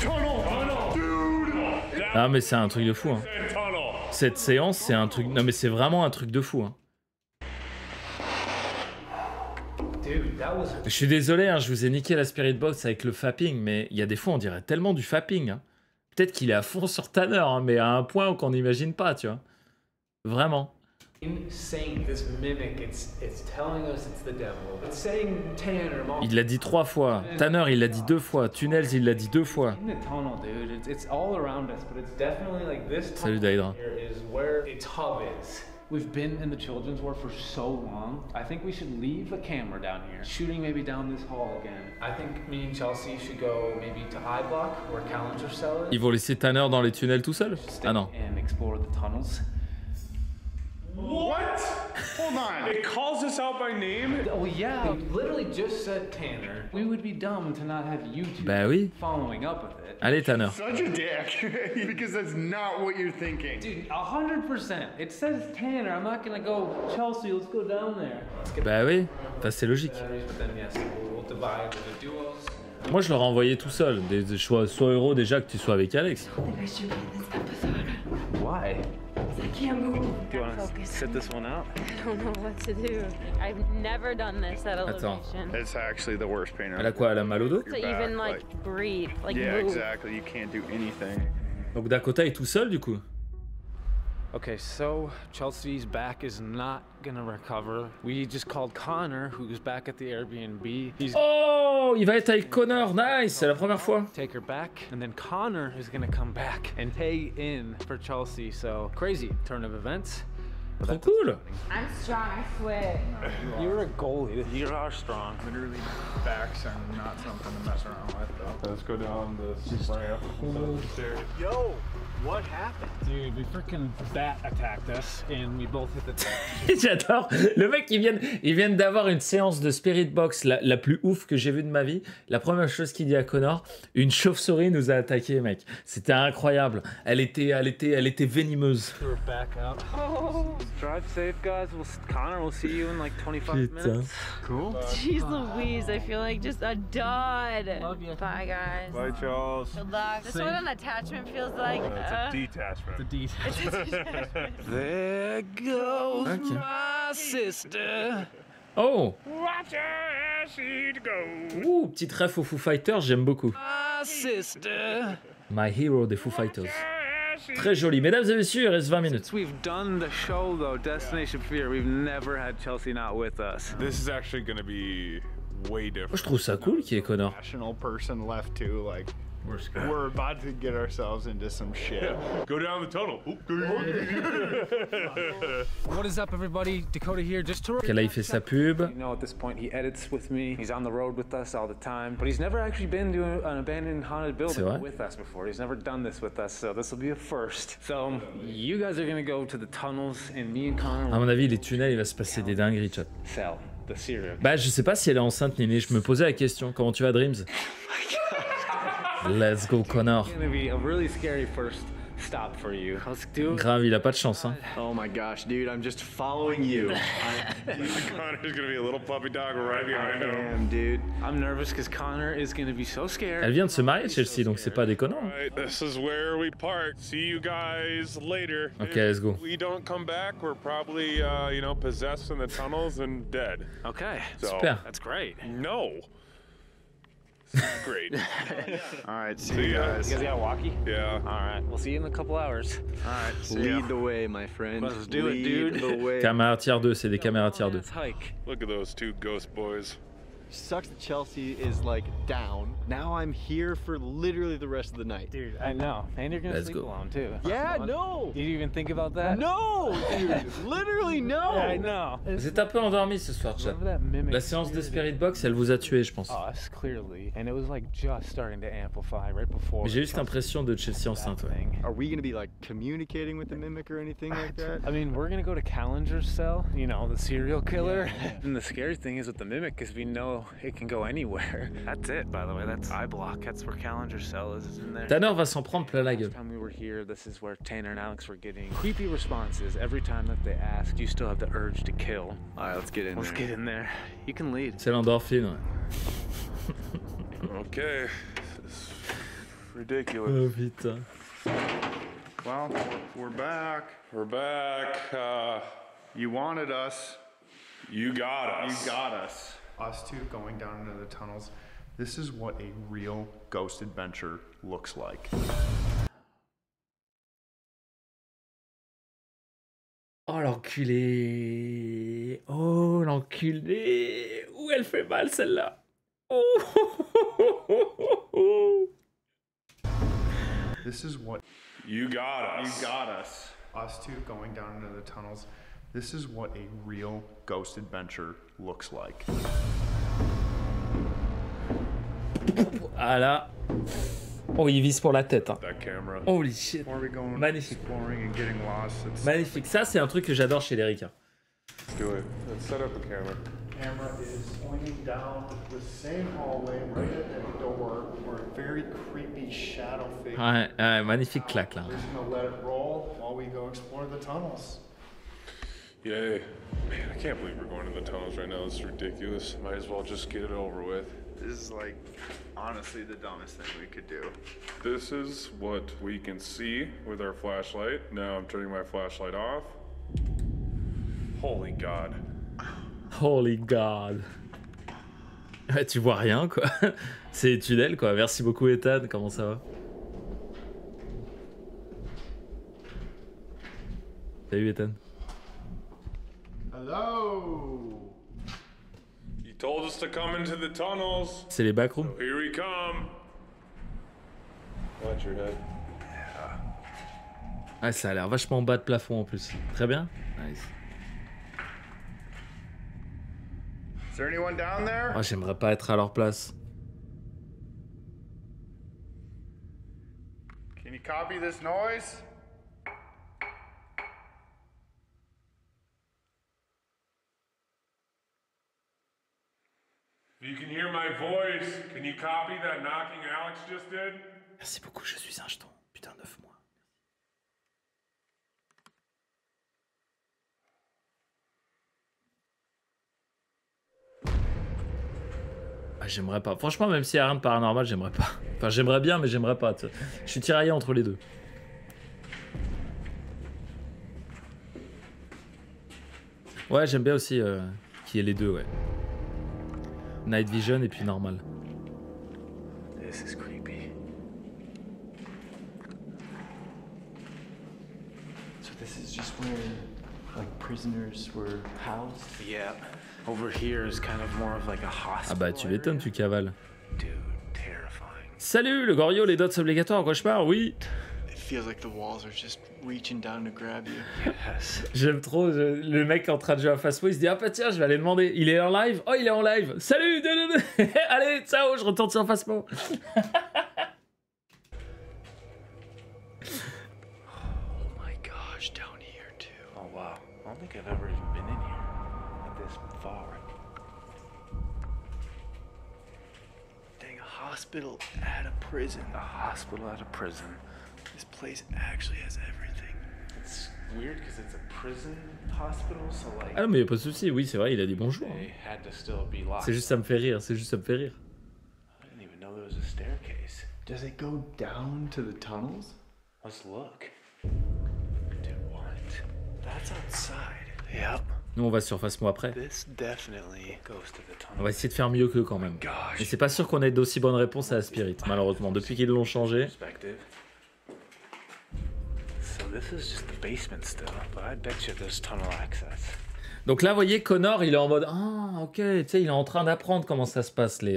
Tunnel! Tunnel! Dude! Ah mais c'est un truc de fou. Hein. Cette séance, c'est un truc... Non mais c'est vraiment un truc de fou. Hein. Je suis désolé, hein, je vous ai niqué la Spirit Box avec le fapping, mais il y a des fois on dirait tellement du fapping. Hein. Peut-être qu'il est à fond sur Tanner, hein, mais à un point qu'on n'imagine pas, tu vois. Vraiment. Il l'a dit 3 fois. Tanner, il l'a dit 2 fois. Tunnels, il l'a dit 2 fois. Salut Daedra. We've been in the children's ward for so long. I think we should leave a camera down here, shooting maybe down this hall again. I think me and Chelsea should go maybe to I Block, where Callinger cell is. Ils vont laisser Tanner dans les tunnels tout seul? Ah non. And explore the tunnels. What? Hold on. It calls us out by name? Oh yeah, it literally just said Tanner. We would be dumb to not have you two following up with it. Allez Tanner. Such a dick, because that's not what you're thinking. Dude, 100%. It says Tanner. I'm not gonna go, Chelsea, let's go down there. Bah oui, enfin, c'est logique. Moi je l'aurais envoyé tout seul. Sois heureux déjà que tu sois avec Alex. Why? I can't move. Do you want to sit this one out? I don't know what to do. I've never done this at a location. It's actually the worst pain. Elle a quoi? Elle a mal au dos? To even like breathe, like yeah, move. exactly. You can't do anything. Donc Dakota est tout seul du coup. Okay, so Chelsea's back is not gonna recover. We just called Connor, who's back at the Airbnb. Oh, il va être avec Connor, nice, c'est la première fois. Take her back, and then Connor is gonna come back and pay in for Chelsea. So crazy turn of events. Trop cool. I'm strong, I swear. You're a goalie. You are strong. Literally, backs are not something to mess around with, though. Let's go down this ramp. Yo, what happened? Dude, we freaking bat attacked us and we both hit the top. J'adore. Le mec, ils viennent d'avoir une séance de Spirit Box la plus ouf que j'ai vue de ma vie. La première chose qu'il dit à Connor, une chauve-souris nous a attaqué, mec. C'était incroyable. Elle était venimeuse. We're back out. Oh. Drive safe, guys. Connor, we'll see you in like 25 minutes. Cool. Jeez Louise, I feel like just a dud. Love you. Bye, guys. Bye, Charles. Good luck. This is what an attachment feels like. It's a detachment. It's a detachment. There goes my sister. Oh. Watch her as she goes. Ouh, petite ref aux Foo Fighters, j'aime beaucoup. My sister. My Hero des Foo Fighters. Très joli. Mesdames et messieurs, il reste 20 minutes. Since we've done the show though, Destination Fear, we've never had Chelsea not with us. This is actually going to be way different. Moi, je trouve ça cool qu'il y ait Connor. National person left too, like we're about to get ourselves into some shit. Go down the tunnel. What is up, everybody? Dakota here, just to... Qu'elle aille fait sa pub. You know, at this point, he edits with me. He's on the road with us all the time. But he's never actually been to an abandoned haunted building with us before. He's never done this with us, so this will be a first. So, you guys are gonna go to the tunnels, and me and Connor... À mon avis, les tunnels, il va se passer des dingueries, chat. Cell, the serial. Bah, je sais pas si elle est enceinte, Nini. Je me posais la question. Comment tu vas, Dreams? Let's go, Connor. It's gonna be a really scary first stop for you. Let's do it. Grave, il a pas de chance, hein. Oh my gosh, dude, I'm just following you. Connor's gonna be a little puppy dog right behind him. Damn, dude. I'm nervous because Connor is gonna be so scared. Elle vient de se marier, Chelsea, donc c'est pas déconnant. Right, this is where we park. See you guys later. Okay, let's go. If we don't come back, we're probably, you know, possessed in the tunnels and dead. Okay. So, Super. That's great. No. Great. All right, see you guys. You guys got a walkie? Yeah. All right, we'll see you in a couple hours. All right, lead the way, my friend. Let's do it, dude. Lead the way. Caméra tier 2, c'est des caméras tier 2. Let's hike. Look at those two ghost boys. Sucks that Chelsea is like down. Now I'm here for literally the rest of the night. Dude, I know. And you're gonna Let's sleep go. alone too. Yeah, no. Did you even think about that? No, dude. Literally no. Yeah, I know. Vous êtes un peu endormi ce soir, chat. Remember that mimic? La séance de Spirit Box, elle vous a tué, je pense. Us, clearly. And it was like just starting to amplify right before. Mais j'ai juste l'impression de Chelsea enceinte, ouais. Are we gonna be like communicating with the mimic or anything like that? I mean, we're gonna go to Callinger's cell, you know, the serial killer. And the scary thing is with the mimic is we know it can go anywhere. That's it, by the way. That's I Block. That's where Callinger's cell is in there. Tanner va s'en prendre plein la gueule. Last time we were here, this is where Tanner and Alex were getting creepy responses every time that they asked, "Do you still have the urge to kill?" All right, let's get in Let's get in there. You can lead. C'est l'endorphine, ouais. Okay. This is ridiculous. Oh putain. Well, we're back. We're back. You wanted us. You got us. You got us. Us two going down into the tunnels. This is what a real ghost adventure looks like. Oh l'enculé. Oh l'enculé. Ouh, elle fait mal celle-là. Oh. This is what you got us. You got us. Us two going down into the tunnels. This is what a real ghost adventure looks like. Ah là. Oh, il vise pour la tête. Hein. That camera. Holy shit. Magnifique. Magnifique. Ça, c'est un truc que j'adore chez les Ricains. Let's do it. Let's set up the camera. Camera is pointing down the same hallway right at that door where a very creepy shadow figure. Ouais, magnifique claque là. We're just gonna let it roll while we go explore the tunnels. Yay. Man, I can't believe we're going to the tunnels right now. This is ridiculous. Might as well just get it over with. This is like, honestly, the dumbest thing we could do. This is what we can see with our flashlight. Now I'm turning my flashlight off. Holy God. Holy God. Ouais, tu vois rien, quoi. C'est les tunnels, quoi. Merci beaucoup, Ethan. Comment ça va? Salut, Ethan. Hello. He told us to come into the tunnels. C'est les backrooms. So here we come. Watch your head. Ouais, ça a l'air vachement bas de plafond en plus. Très bien. Nice. Is there anyone down there? Oh, j'aimerais pas être à leur place. Can you copy this noise? If you can hear my voice, can you copy that knocking Alex just did? Merci beaucoup, je suis un jeton. Putain, 9 mois. Ah, j'aimerais pas. Franchement, même s'il y a rien de paranormal, j'aimerais pas. Enfin, j'aimerais bien, mais j'aimerais pas. Je suis tiraillé entre les deux. Ouais, j'aime bien aussi qu'il y ait les deux, ouais. Night Vision et puis normal. This is creepy. So this is just where, like, prisoners were housed? Yeah. Over here is kind of more of like a hospital. Ah bah tu m'étonnes, tu cavales. Dude, terrifying. Salut le Gorio, les dots obligatoires, cauchemar, oui. It feels like the walls are just reaching down to grab you. Yes. J'aime trop le mec en train de jouer à Phasmo, il se dit ah bah tiens, je vais aller demander. Il est en live? Oh, il est en live. Salut. Allez, ciao, je retourne sur Phasmo. Oh my gosh, down here too. Oh wow. I don't think I've ever even been in here this far. Dang, a hospital at a prison. A hospital at a prison. This place actually has everything. It's weird because it's a prison hospital, so like. Ah non mais y'a pas de souci, oui c'est vrai, il a dit bonjour. They had to still be locked. C'est juste ça me fait rire, c'est juste ça me fait rire. I didn't even know there was a staircase. Does it go down to the tunnels? Let's look. Dude, what? That's outside. Yep. Nous on va sur Phasmo après. This definitely goes to the tunnel. On va essayer de faire mieux qu'eux quand même. Mais c'est pas sûr qu'on ait d'aussi bonnes réponses à la Spirit, malheureusement, depuis qu'ils l'ont changé. So this is just the basement still, but I bet you there's tunnel access. Donc là, vous voyez, Connor, il est en mode ah ok, tu sais, il est en train d'apprendre comment ça se passe les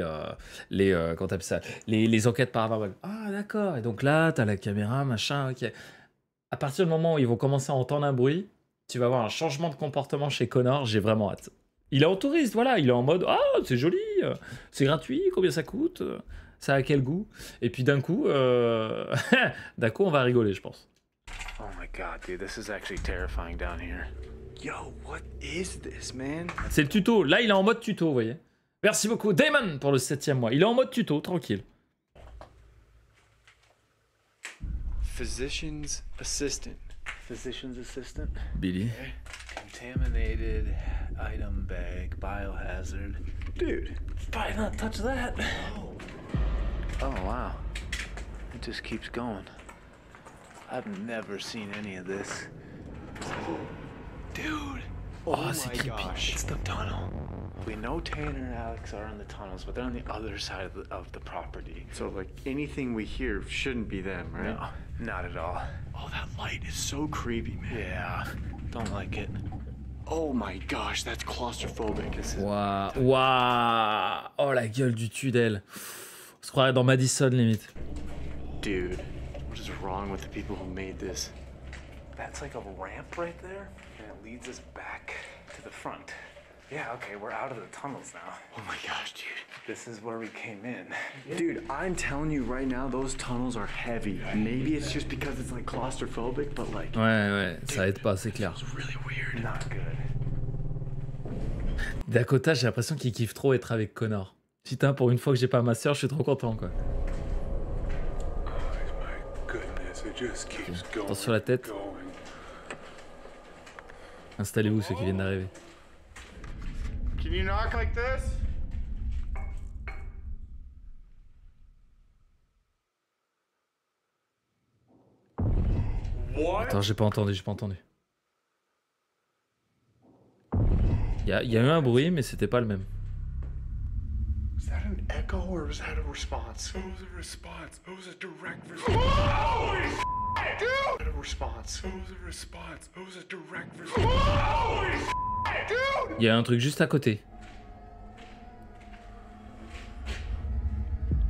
comment t'appelles ça, les enquêtes paranormales. Ah d'accord. Et donc là, t'as la caméra, machin. Ok. À partir du moment où ils vont commencer à entendre un bruit, tu vas voir un changement de comportement chez Connor. J'ai vraiment hâte. Il est en touriste, voilà. Il est en mode ah c'est joli, c'est gratuit, combien ça coûte, ça a quel goût. Et puis d'un coup, on va rigoler, je pense. Oh my god, dude, this is actually terrifying down here. Yo, what is this, man? C'est le tuto. Là, il est en mode tuto, vous voyez. Merci beaucoup, Damon, pour le 7e mois. Il est en mode tuto, tranquille. Physician's assistant. Physician's assistant? Billy. Okay. Contaminated item bag, biohazard. Dude, probably not touch that. Oh wow. It just keeps going. I've never seen any of this. Dude! Oh, c'est creepy. It's the tunnel. We know Tanner and Alex are on the tunnels, but they're on the other side of the property. So, like, anything we hear shouldn't be them, right? No, not at all. Oh, that light is so creepy, man. Yeah, don't like it. Oh my gosh, that's claustrophobic. Waouh, waouh. Oh, la gueule du tunnel. On se croirait dans Madison, limite. Dude, what is wrong with the people who made this? That's like a ramp right there, and it leads us back to the front. Yeah, okay, we're out of the tunnels now. Oh my gosh, dude. This is where we came in. Dude, I'm telling you right now, those tunnels are heavy. Maybe it's just because it's like claustrophobic, but like... Ouais, ça aide pas, c'est clair. It's really weird. Not good. Dakota, j'ai l'impression qu'il kiffe trop être avec Connor. Putain, pour une fois que j'ai pas ma soeur, je suis trop content, quoi. Attention sur la tête. Installez-vous ceux qui viennent d'arriver. Can you knock like this? What? Attends, j'ai pas entendu. Il y a eu un bruit, mais c'était pas le même. Was that an echo or was that a response? It was a response. It was a direct response. Holy shit, dude! A response. It was a response. It was a direct response. Holy shit, dude! Il y a un truc juste à côté.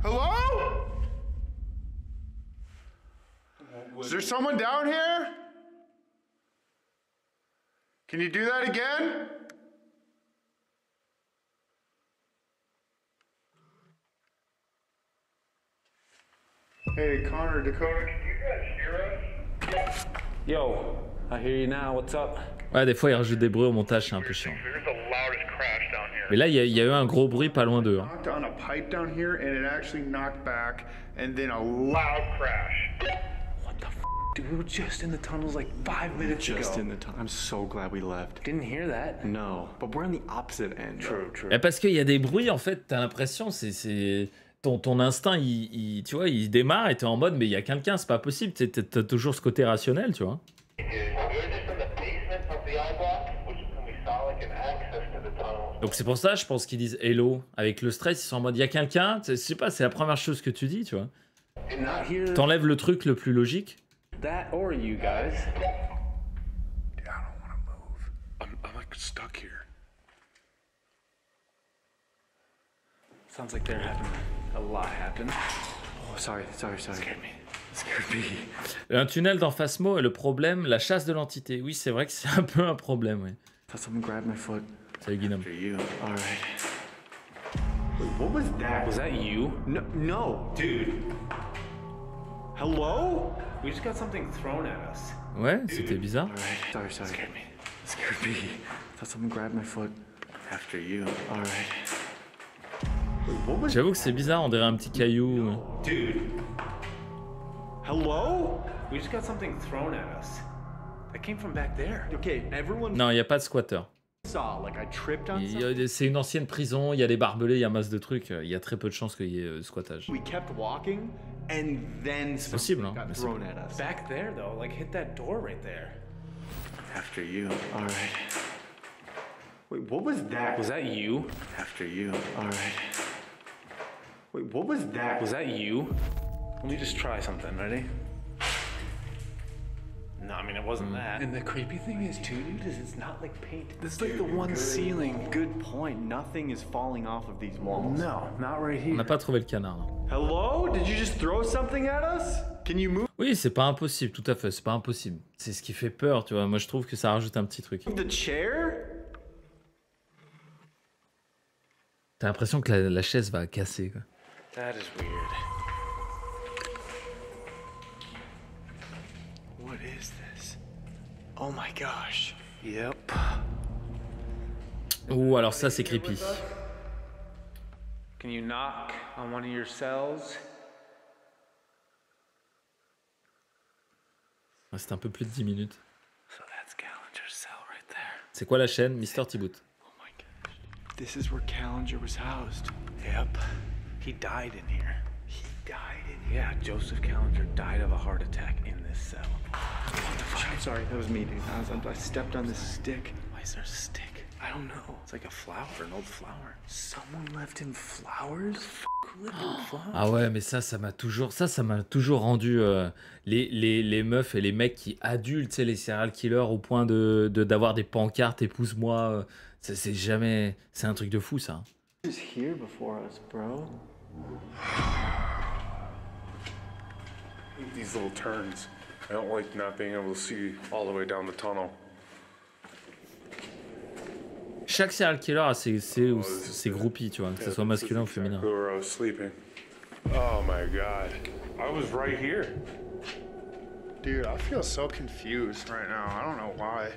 Hello? Is there someone down here? Can you do that again? Hey, Connor, Dakota, can you guys hear us? Yo, I hear you now. What's up? Ouais, des fois, ils rajoutent des bruits au montage, c'est un peu chiant. There's the loudest crash down here. Mais là, il y a eu un gros bruit pas loin d'eux. Hein. Knocked on a pipe down here, and it actually knocked back, and then a loud crash. What the f? Dude, we were just in the tunnels like 5 minutes ago. Just in the tunnel. I'm so glad we left. Didn't hear that. No, but we're on the opposite end. True. Et parce qu'il y a des bruits, en fait, t'as l'impression, c'est... Ton instinct, tu vois, il démarre et t'es en mode, mais il y a quelqu'un, c'est pas possible. T'as toujours ce côté rationnel, tu vois. Donc c'est pour ça, je pense qu'ils disent hello. Avec le stress, ils sont en mode, il y a quelqu'un, je sais pas, c'est la première chose que tu dis, tu vois. T'enlèves le truc le plus logique. That or you guys. Dude, I don't want to move. I'm like stuck here. Sounds like they're having a lot happen. Oh, sorry. Scared me. Un tunnel dans Phasmo et le problème, la chasse de l'entité. Oui, c'est vrai que c'est un peu un problème, oui. Thought someone grabbed my foot. Salut Guinam. After you. All right. Wait, what was that? Was that you? No, dude. Hello? We just got something thrown at us. Ouais, c'était bizarre. All right. Sorry. Scared me. Thought someone grabbed my foot. After you. All right. Wait, what was J'avoue que c'est bizarre, on dirait un petit caillou. Dude. Hello? We just got something thrown at us. That came from back there. Okay, everyone Non, il n'y a pas de squatter. saw like I tripped on something. C'est une ancienne prison, il y a des barbelés, il y a masse de trucs. Il y a très peu de chances qu'il y ait squattage. We kept walking and then possible, something hein, got mais thrown at us. Back there though, like hit that door right there. After you. All right. Wait, what was that? Was that you? After you. All right. Wait, what was that? Was that you? Let me just try something, ready? No, I mean, it wasn't that. And the creepy thing is, too, dude, is it's not like paint. This is like the one ceiling. Good point. Nothing is falling off of these walls. No, not right On here. n'a pas trouvé le canard. Là. Hello? Did you just throw something at us? Can you move Oui, c'est pas impossible, tout à fait, c'est pas impossible. C'est ce qui fait peur, tu vois. Moi, je trouve que ça rajoute un petit truc. the chair? T'as l'impression que la chaise va casser, quoi. That is weird. What is this? Oh my gosh. Yep. Ouh, alors ça, c'est creepy. Can you knock on one of your cells? Ouais, c'est un peu plus de 10 minutes. So that's Callender's cell right there. C'est quoi la chaîne? Mr. Thibaut. Oh my gosh. This is where Callinger was housed. Yep. He died in here. He died in Yeah, Joseph Callinger died of a heart attack in this cell. What the fuck? I'm sorry, that was me, dude. I stepped on this stick. Why is there a stick? I don't know. It's like a flower, an old flower. Someone left him flowers? Who left him flowers? Ah ouais, mais ça m'a toujours rendu les meufs et les mecs qui adultent, tu sais, les serial killers au point d'avoir des pancartes épouse-moi. C'est jamais, c'est un truc de fou ça. He's here before us, bro. These little turns. I don't like not being able to see all the way down the tunnel. Chaque serial killer a ses groupies, tu vois, que ce soit masculin ou féminin. Where I was sleeping. Oh my god. I was right here. Dude, I feel so confused right now. I don't know why.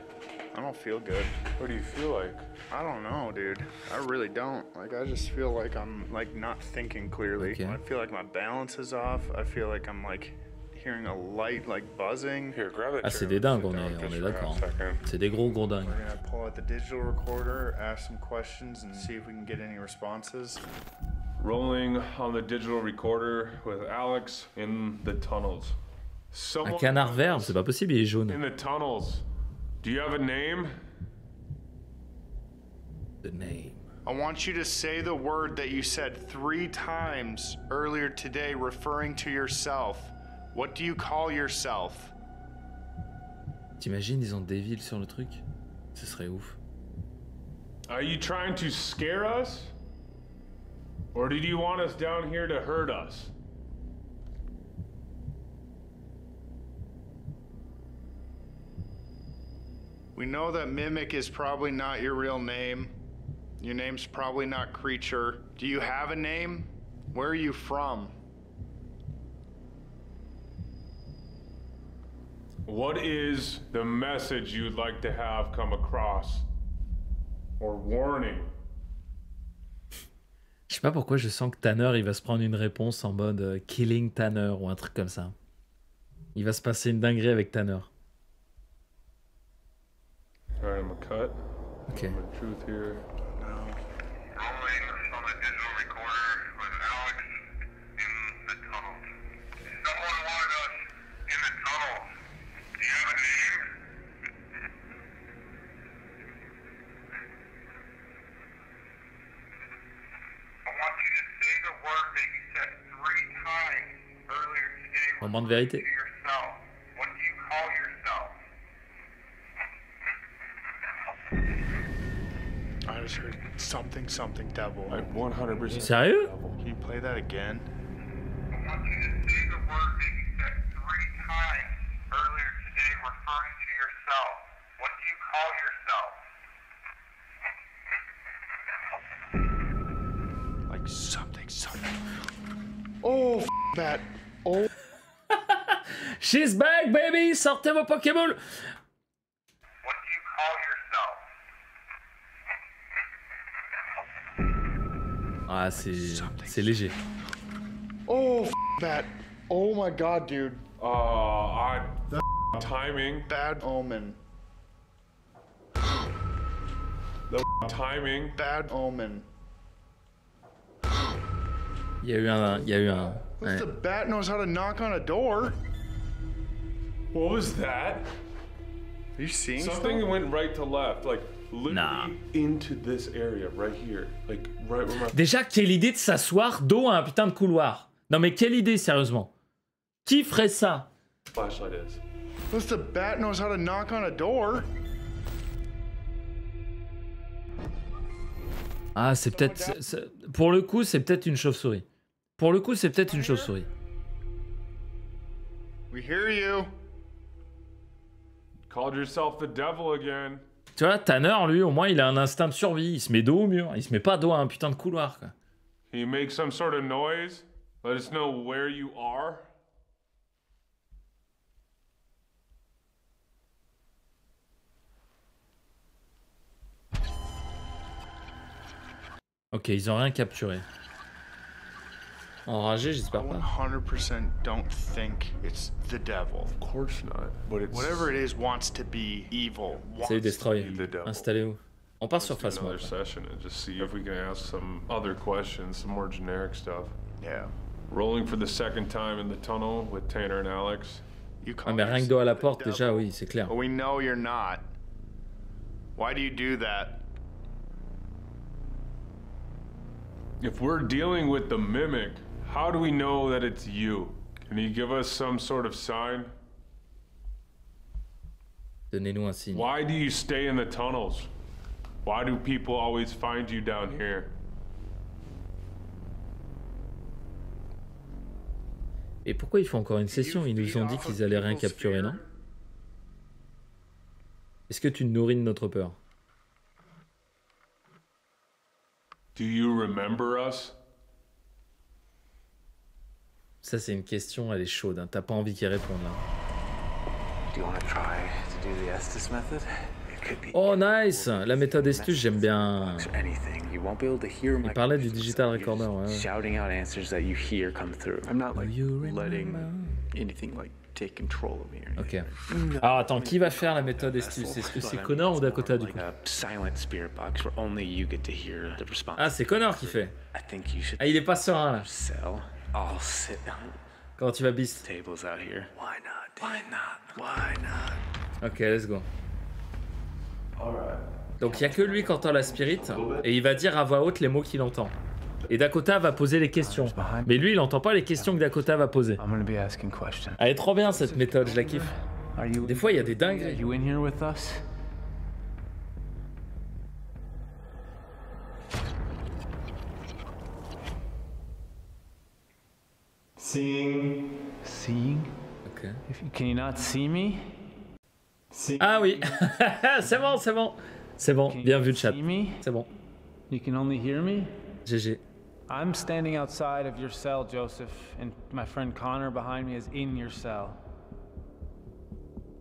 I don't feel good. What do you feel like? I don't know, dude. I really don't. Like, I just feel like I'm, like, not thinking clearly. Okay. I feel like my balance is off. I feel like I'm, like, hearing a light, like, buzzing. Here, grab that Ah, c'est des dingues, on est d'accord. C'est des gros dingues. We're gonna pull out the digital recorder, ask some questions, and see if we can get any responses. Rolling on the digital recorder with Alex in the tunnels. Un canard vert, c'est pas possible, il est jaune. In the tunnels. Do you have a name? The name. I want you to say the word that you said 3 times earlier today referring to yourself. What do you call yourself? T'imagines, ils ont des villes sur le truc? Ce serait ouf. Are you trying to scare us? Or did you want us down here to hurt us? We know that Mimic is probably not your real name. Your name's probably not Creature. Do you have a name? Where are you from? What is the message you'd like to have come across? Or warning? Je sais pas pourquoi je sens que Tanner il va se prendre une réponse en mode Killing Tanner ou un truc comme ça. Il va se passer une dinguerie avec Tanner. Alright, I'm gonna cut. Okay. The truth here. Moment de vérité. I just heard something devil. Like 100%. Sérieux? Can you play that again? I want you to say the word that you said 3 times earlier today referring to yourself. What do you call yourself? Like something. Oh, that. Oh. She's back, baby! Sortez vos Pokéballs! What do you call yourself? Ah, c'est léger. Oh, that. Oh my god, dude. The timing. Bad omen. The timing. Bad omen. Il y a eu un. If the bat knows how to knock on a door. What was that? Are you seeing something? Stuff? Went right to left, like literally into this area right here, like right where my. Déjà, quelle idée de s'asseoir dos à un putain de couloir. Non mais quelle idée, sérieusement. Qui ferait ça? Flashlight is. If the bat knows how to knock on a door. Ah, c'est peut-être. Pour le coup, c'est peut-être une chauve-souris. Pour le coup, c'est peut-être une chauve-souris. We hear you. Called yourself the devil again. Tu vois, Tanner, lui, au moins, il a un instinct de survie. Il se met dos au mur. Il se met pas dos à un putain de couloir, quoi. Can you make some sort of noise? Let us know where you are. Ok, ils ont rien capturé. Enragé, j'espère pas. 100% don't think it's the devil. Of course not. But it's whatever it is wants to be evil. Salut Destroy. Installez-vous. On part sur Phasmo. Phasmo. Session and just see if we can ask some other questions, some more generic stuff. Yeah. Rolling for the second time in the tunnel with Tanner and Alex. Ah mais rien que dos à la porte déjà, oui, c'est clair. But we know you're not. Why do you do that? If we're dealing with the Mimic, how do we know that it's you? Can you give us some sort of sign? Donnez-nous un signe. Why do you stay in the tunnels? Why do people always find you down here? Et pourquoi ils font encore une session? Ils nous ont dit qu'ils allaient rien capturer, non? Est-ce que tu nourris de notre peur? Do you remember us? Ça c'est une question, elle est chaude, hein. T'as pas envie qu'il réponde là. Do you want to try to do the Estes method? Oh nice, la méthode Estes j'aime bien. Il parlait du digital recorder, ouais. Shouting out answers that you hear come through. I'm not like letting anything like take control of me or anything. Ok. Alors attends, qui va faire la méthode Estes? Est-ce que c'est Connor ou Dakota du coup? Silent spirit box where only you get to hear the response. Ah c'est Connor qui fait. I think you should. Ah il est pas serein là. I'll sit down. Comment tu vas Beast? Tables out here. Why not? Why not? Why not? Ok, let's go. Donc il n'y a que lui qui entend la spirit et il va dire à voix haute les mots qu'il entend. Et Dakota va poser les questions. Mais lui il n'entend pas les questions que Dakota va poser. Elle est trop bien cette méthode, je la kiffe. Des fois il y a des dingueries. Seeing. Ok. Can you not see me? Ah oui, c'est bon, c'est bon. C'est bon, bien vu le chat. C'est bon. You can only hear me? GG. I'm standing outside of your cell, Joseph, and my friend Connor behind me is in your cell.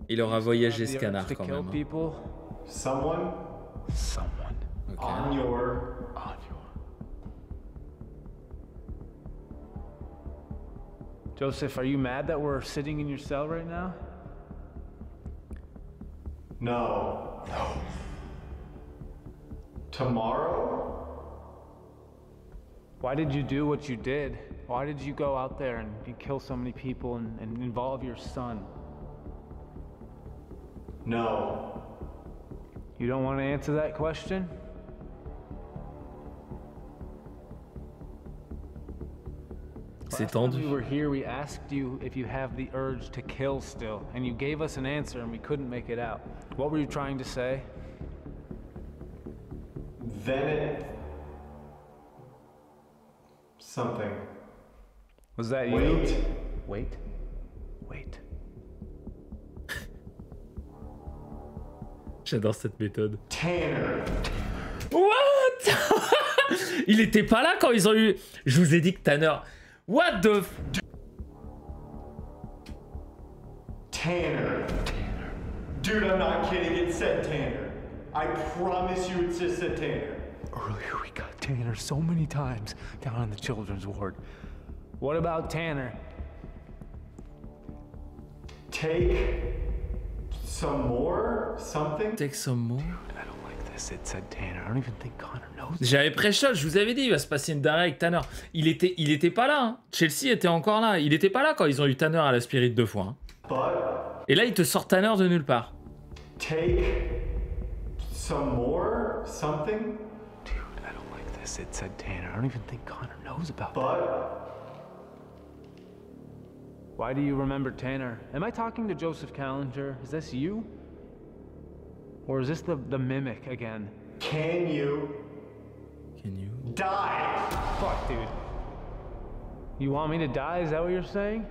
Il aura voyagé ce canard quand même. Someone. Okay. On your. Joseph, are you mad that we're sitting in your cell right now? No. Tomorrow? Why did you do what you did? Why did you go out there and kill so many people and involve your son? No. You don't want to answer that question? C'est tendu. Last time we were here, we asked you if you have the urge to kill still, and you gave us an answer and we couldn't make it out. What were you trying to say? Then it. Something. Was that you? Wait. Wait. J'adore cette méthode. Tanner. What? Il était pas là quand ils ont eu... Je vous ai dit que Tanner... What the f... Tanner. Dude, I'm not kidding. It said Tanner. I promise you it just said Tanner. Earlier we got Tanner so many times down in the children's ward. What about Tanner? Take some more? Something? Take some more? Dude, I don't like this. It said Tanner. I don't even think Connor knows. J'avais pré-shot, je vous avais dit, il va se passer une dinguerie avec Tanner. Il était pas là, hein. Chelsea était encore là. Il était pas là quand ils ont eu Tanner à la Spirit 2 fois. Hein. Et là, il te sort Tanner de nulle part. Take some more? Something? Dude, I don't like this. It said Tanner. I don't even think Connor knows about that. Why do you remember Tanner? Am I talking to Joseph Callinger? Is this you? Or is this the mimic again? Can you die? Fuck, dude. You want me to die? Is that what you're saying?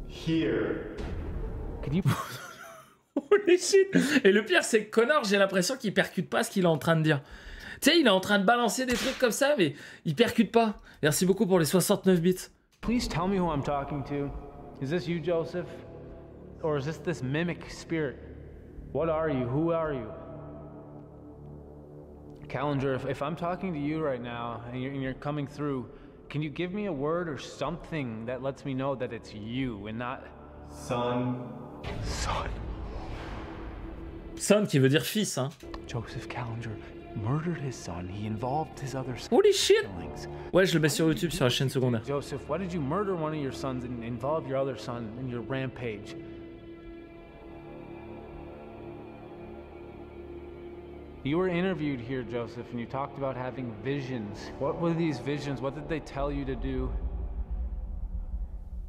Here. Could you... Holy shit. Et le pire, c'est que Connor, j'ai l'impression qu'il percute pas ce qu'il est en train de dire. Tu sais, il est en train de balancer des trucs comme ça, mais il percute pas. Merci beaucoup pour les 69 bits. Please tell me who I'm talking to. Is this you, Joseph? Or is this mimic spirit? What are you? Who are you? Callinger, if I'm talking to you right now and you're coming through, can you give me a word or something that lets me know that it's you and not... Son. Son qui veut dire fils, hein. Joseph Callinger, murdered his son. He involved his other Holy shit! siblings. Ouais, je le mets sur YouTube sur la chaîne secondaire. Joseph, why did you murder one of your sons and involve your other son in your rampage? You were interviewed here, Joseph, and you talked about having visions. What were these visions? What did they tell you to do?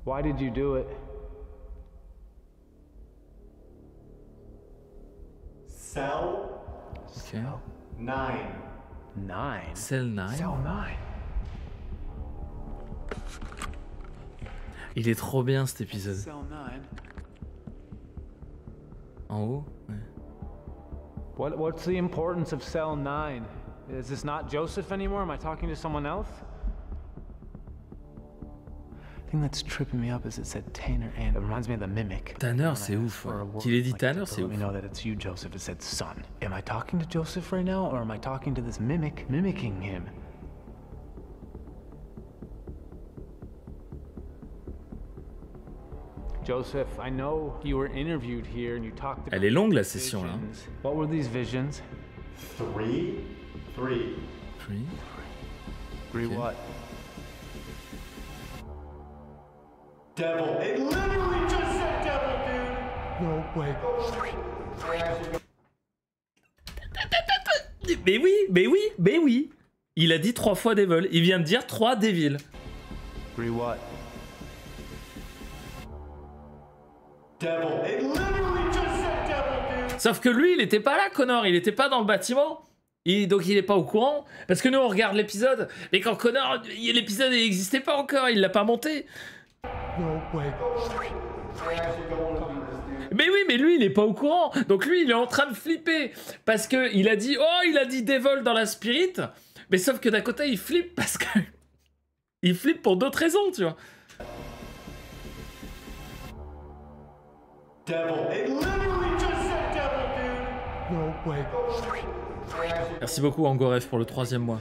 Why did you do it? Cell Ok. 9. 9? Cell 9. Cell 9. Il est trop bien cet épisode. Cell 9. En haut? Ouais. What's the importance of Cell 9? Is this not Joseph anymore? Am I talking to someone else? The thing that's tripping me up is it said Tanner and it reminds me of the Mimic. Tanner, c'est ouf. Qu'il ait dit Tanner, c'est Let ouf. me know that it's you, Joseph. It said son. Am I talking to Joseph right now, or am I talking to this mimic mimicking him? Joseph, I know you were interviewed here and you talked about Elle est longue la session là. visions. What were these visions? 3. 3. Free. Three Okay. what? Devil. It literally just said devil, dude. No way. Mais oui. Il a dit 3 fois Devil. Il vient de dire 3 Devil. Three what? Devil. It literally just said devil, dude. Sauf que lui, il était pas là, Connor. Il était pas dans le bâtiment. Donc il est pas au courant. Parce que nous, on regarde l'épisode. Et quand Connor, l'épisode n'existait pas encore. Il l'a pas monté. No way. Mais oui, mais lui, il est pas au courant. Donc lui, il est en train de flipper. Parce que il a dit Devil dans la spirit. Mais sauf que d'un côté, il flippe parce que... il flippe pour d'autres raisons, tu vois. Devil. It literally just said devil, dude. No way. Merci beaucoup, Angoref, pour le 3e mois.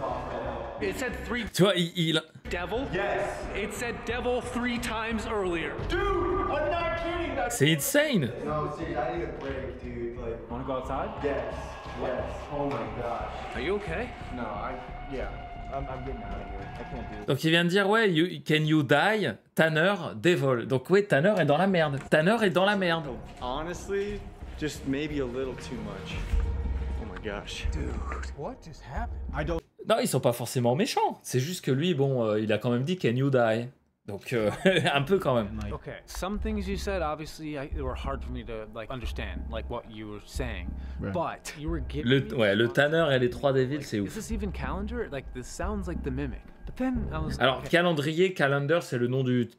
It said 3 Tu vois, il... devil? Yes. It said devil 3 times earlier. Dude, I'm not kidding. That's C'est insane. No, seriously, I need a break, dude. Like, Wanna go outside? yes. Yes. Oh my gosh. Are you okay? No, yeah. I'm getting out of here. I can't do this. Donc il vient de dire, ouais, can you die? Tanner, Devil. Donc ouais, Tanner est dans la merde. Tanner est dans la merde. Honestly, just maybe a little too much. Oh my gosh. Dude, what just happened? I don't. Non, ils sont pas forcément méchants. C'est juste que lui, bon, il a quand même dit can you die? Donc un peu quand même. Okay, some things you said obviously they were hard for me to like understand, like what you were saying. Right. But you were giving Le Tanner et les 3 Devils, c'est Is ouf. this even calendar? Like this sounds like the Mimic. But then I was Alors, okay. calendrier, calendar, c'est le nom du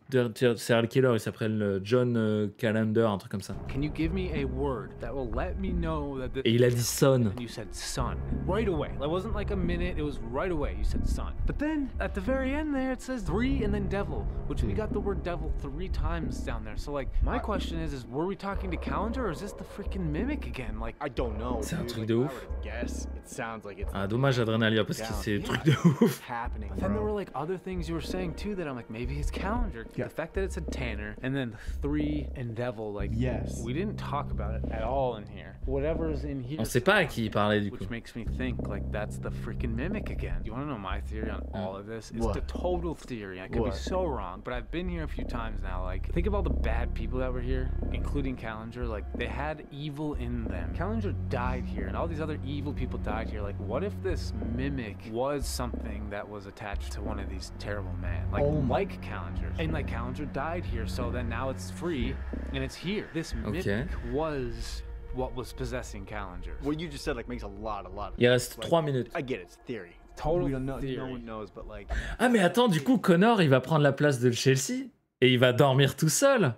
serial killer. Il s'appelle John Calendar, un truc comme ça. Can you give me a word that will let me know that this Et il a dit son. And you said son right away. It wasn't like a minute, it was right away. You said son. But then at the very end there it says 3 and then devil, which we got the word devil 3 times down there. So like my question is were we talking to Calendar or is this the freaking Mimic again? Like I don't know. C'est un truc Like, de if I ouf. were to guess, it sounds like it's Ah, dommage Adrenalia parce que c'est le truc de ouf. happening. But then there were like other things you were saying too that I'm like maybe it's Calendar. The fact that it said Tanner and then 3 and devil, like Yes. we didn't talk about it at all in here. Whatever's in here. On sait pas à qui il parlait du coup. Which makes me think like that's the freaking Mimic again. You want to know my theory on all of this? It's What? the total theory. I could be What? so wrong, but I've been here a few times now. Like, think of all the bad people that were here, including Calendar. Like, they had evil in them. Calendar died here, and all these other evil people died here. Like, what if this Mimic was something that was attached to one of these terrible men? Like, like Calendar. And like Calendar died here, so then now it's free, and it's here. This Mimic was what was possessing Calendar. What you just said like makes a lot. Il reste 3 minutes. I get it, it's theory. Total We don't know, theory. no one knows, but like. Ah mais attends, du coup Connor il va prendre la place de Chelsea et il va dormir tout seul.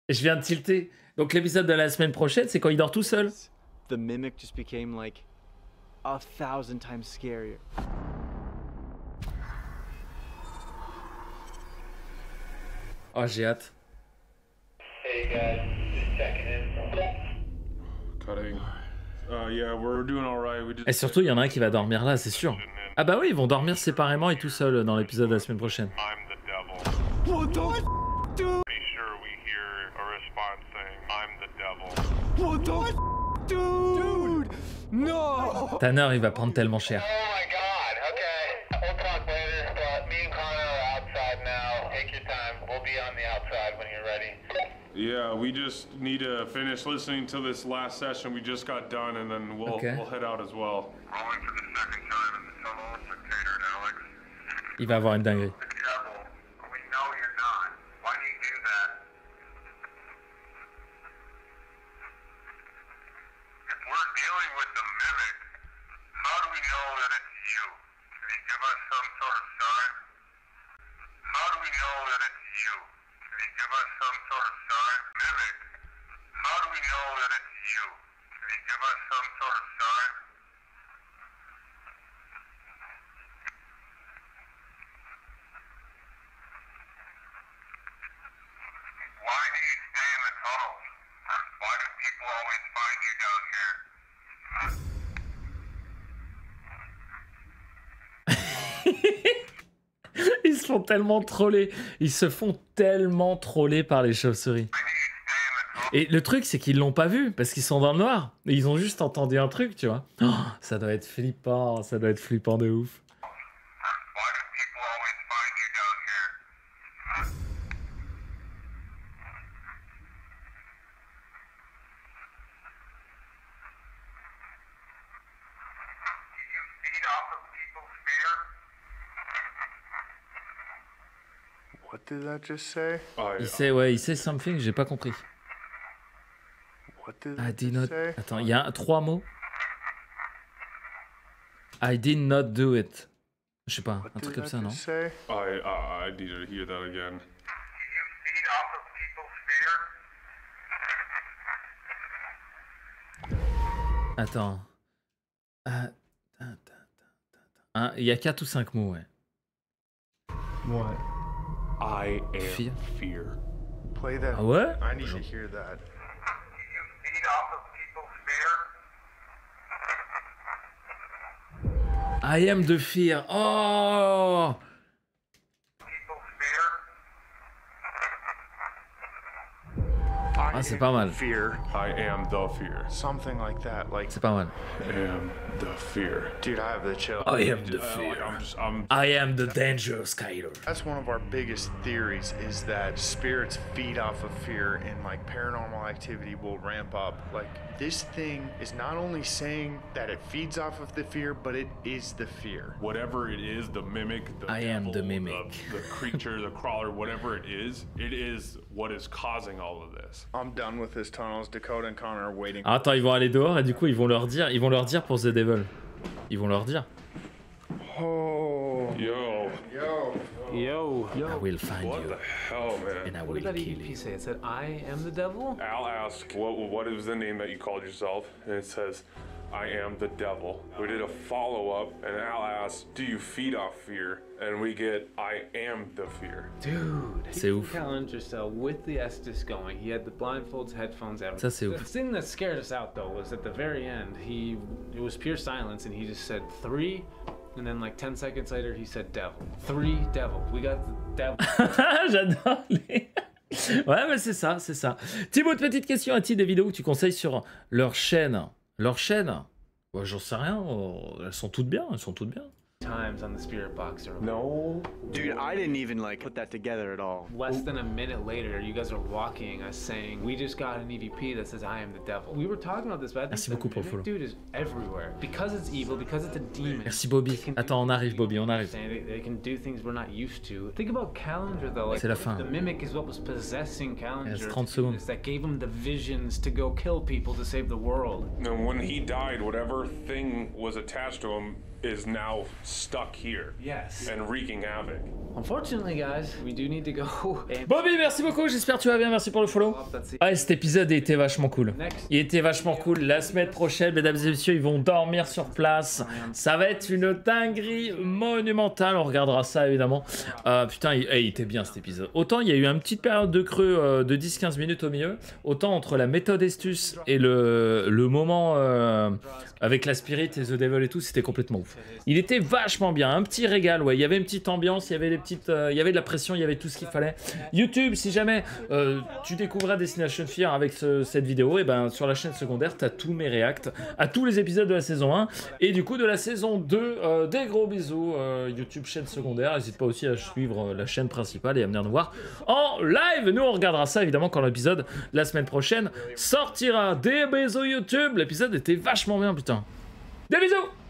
Je viens de tilter. Donc l'épisode de la semaine prochaine, c'est quand il dort tout seul. The Mimic just became like 1,000 times scarier. Oh, j'ai hâte. Hey guys, just checking in from. Cutting. Yeah, we're doing all right. We just. Et surtout, il y en a un qui va dormir là, c'est sûr. Ah bah oui, ils vont dormir séparément et tout seul dans l'épisode de la semaine prochaine. I'm the devil. What the dude? Pretty sure we hear a response saying, I'm the devil. What the dude? No! Tanner, il va prendre tellement cher. Yeah, we just need to finish listening to this last session we just got done, and then we'll head out as well. Il va avoir une dinguerie. Ils se font tellement troller. Ils se font tellement troller par les chauves-souris. Et le truc, c'est qu'ils l'ont pas vu parce qu'ils sont dans le noir. Et ils ont juste entendu un truc, tu vois. Oh, ça doit être flippant. Ça doit être flippant de ouf. What did that just say? Il sait something, j'ai pas compris. What did I that did just not... say? Attends, il y a 3 mots. I did not do it. Je sais pas, un truc comme ça, non? I need to hear that again. Attends. Il y a 4 ou 5 mots, ouais. What? I am Fear. fear. Play that. Ah ouais? I need to hear that. I am the fear. Oh! Ah, c'est pas mal. Fear. I am the fear. Something like that. Like, C'est pas mal. I am the fear. dude, I have the chill. I am the fear. I am the dangerous Kyler. That's one of our biggest theories, is that spirits feed off of fear and like paranormal activity will ramp up. Like, this thing is not only saying that it feeds off of the fear, but it is the fear. Whatever it is, the mimic, the I am the mimic. the creature, the crawler, whatever it is what is causing all of this. I'm done with this tunnels. Dakota and Connor are waiting. Ah, attends, ils vont aller dehors et du coup ils vont leur dire pour The Devil. Ils vont leur dire. Oh. Yo. Yo. I will find What you the hell, man? and I What will did that kill EVP you. say? It said, I am the devil? Al asked, what is the name that you called yourself? And it says, I am the devil. We did a follow-up, and Al asked, do you feed off fear? And we get, I am the fear. Dude. C'est ouf. Challenger cell with the Estes going. He had the blindfolds, headphones, everything. Ça, c'est The ouf. thing that scared us out though was at the very end, it was pure silence and he just said 3, and then like 10 seconds later he said devil. 3 devil. We got the devil. J'adore les... Ouais, mais c'est ça, c'est ça. Thibaut, petite question, as-tu des vidéos que tu conseilles sur leur chaîne? Leur chaîne? Ouais, j'en sais rien, elles sont toutes bien, Times on the spirit box or No. Dude, I didn't even like put that together at all. less than a minute later, you guys are walking us saying, we just got an EVP that says I am the devil. We were talking about this, but I think Merci the beaucoup pour le mimic follow. dude is everywhere. Because it's evil, because it's a demon. Merci Bobby. Attends, on arrive Bobby, on arrive. They can do things we're not used to. Think about Calendar though. Like, C'est la fin. The mimic is what was possessing Calendar. Il reste 30 secondes. That gave him the visions to go kill people to save the world. And when he died, whatever thing was attached to him is now stuck here. Yes. And wreaking havoc. Unfortunately, guys, we do need to go. And Bobby, merci beaucoup, j'espère que tu vas bien, merci pour le follow. Ah, cet épisode était vachement cool. Il était vachement cool. La semaine prochaine, mesdames et messieurs, ils vont dormir sur place. Ça va être une dinguerie monumentale. On regardera ça évidemment. Putain, il était bien cet épisode. Autant il y a eu une petite période de creux de 10-15 minutes au milieu. Autant entre la méthode Estus et le moment avec la Spirit et The Devil et tout, c'était complètement ouf. Il était vachement vachement bien, un petit régal, ouais. Il y avait une petite ambiance, il y avait des petites, il y avait de la pression, il y avait tout ce qu'il fallait. YouTube, si jamais tu découvrais Destination Fear avec cette vidéo, et ben sur la chaîne secondaire, t'as tous mes réacts à tous les épisodes de la saison 1 et du coup de la saison 2. Des gros bisous, YouTube chaîne secondaire. N'hésite pas aussi à suivre la chaîne principale et à venir nous voir en live. Nous on regardera ça évidemment quand l'épisode la semaine prochaine sortira. Des bisous YouTube, l'épisode était vachement bien, putain. Des bisous.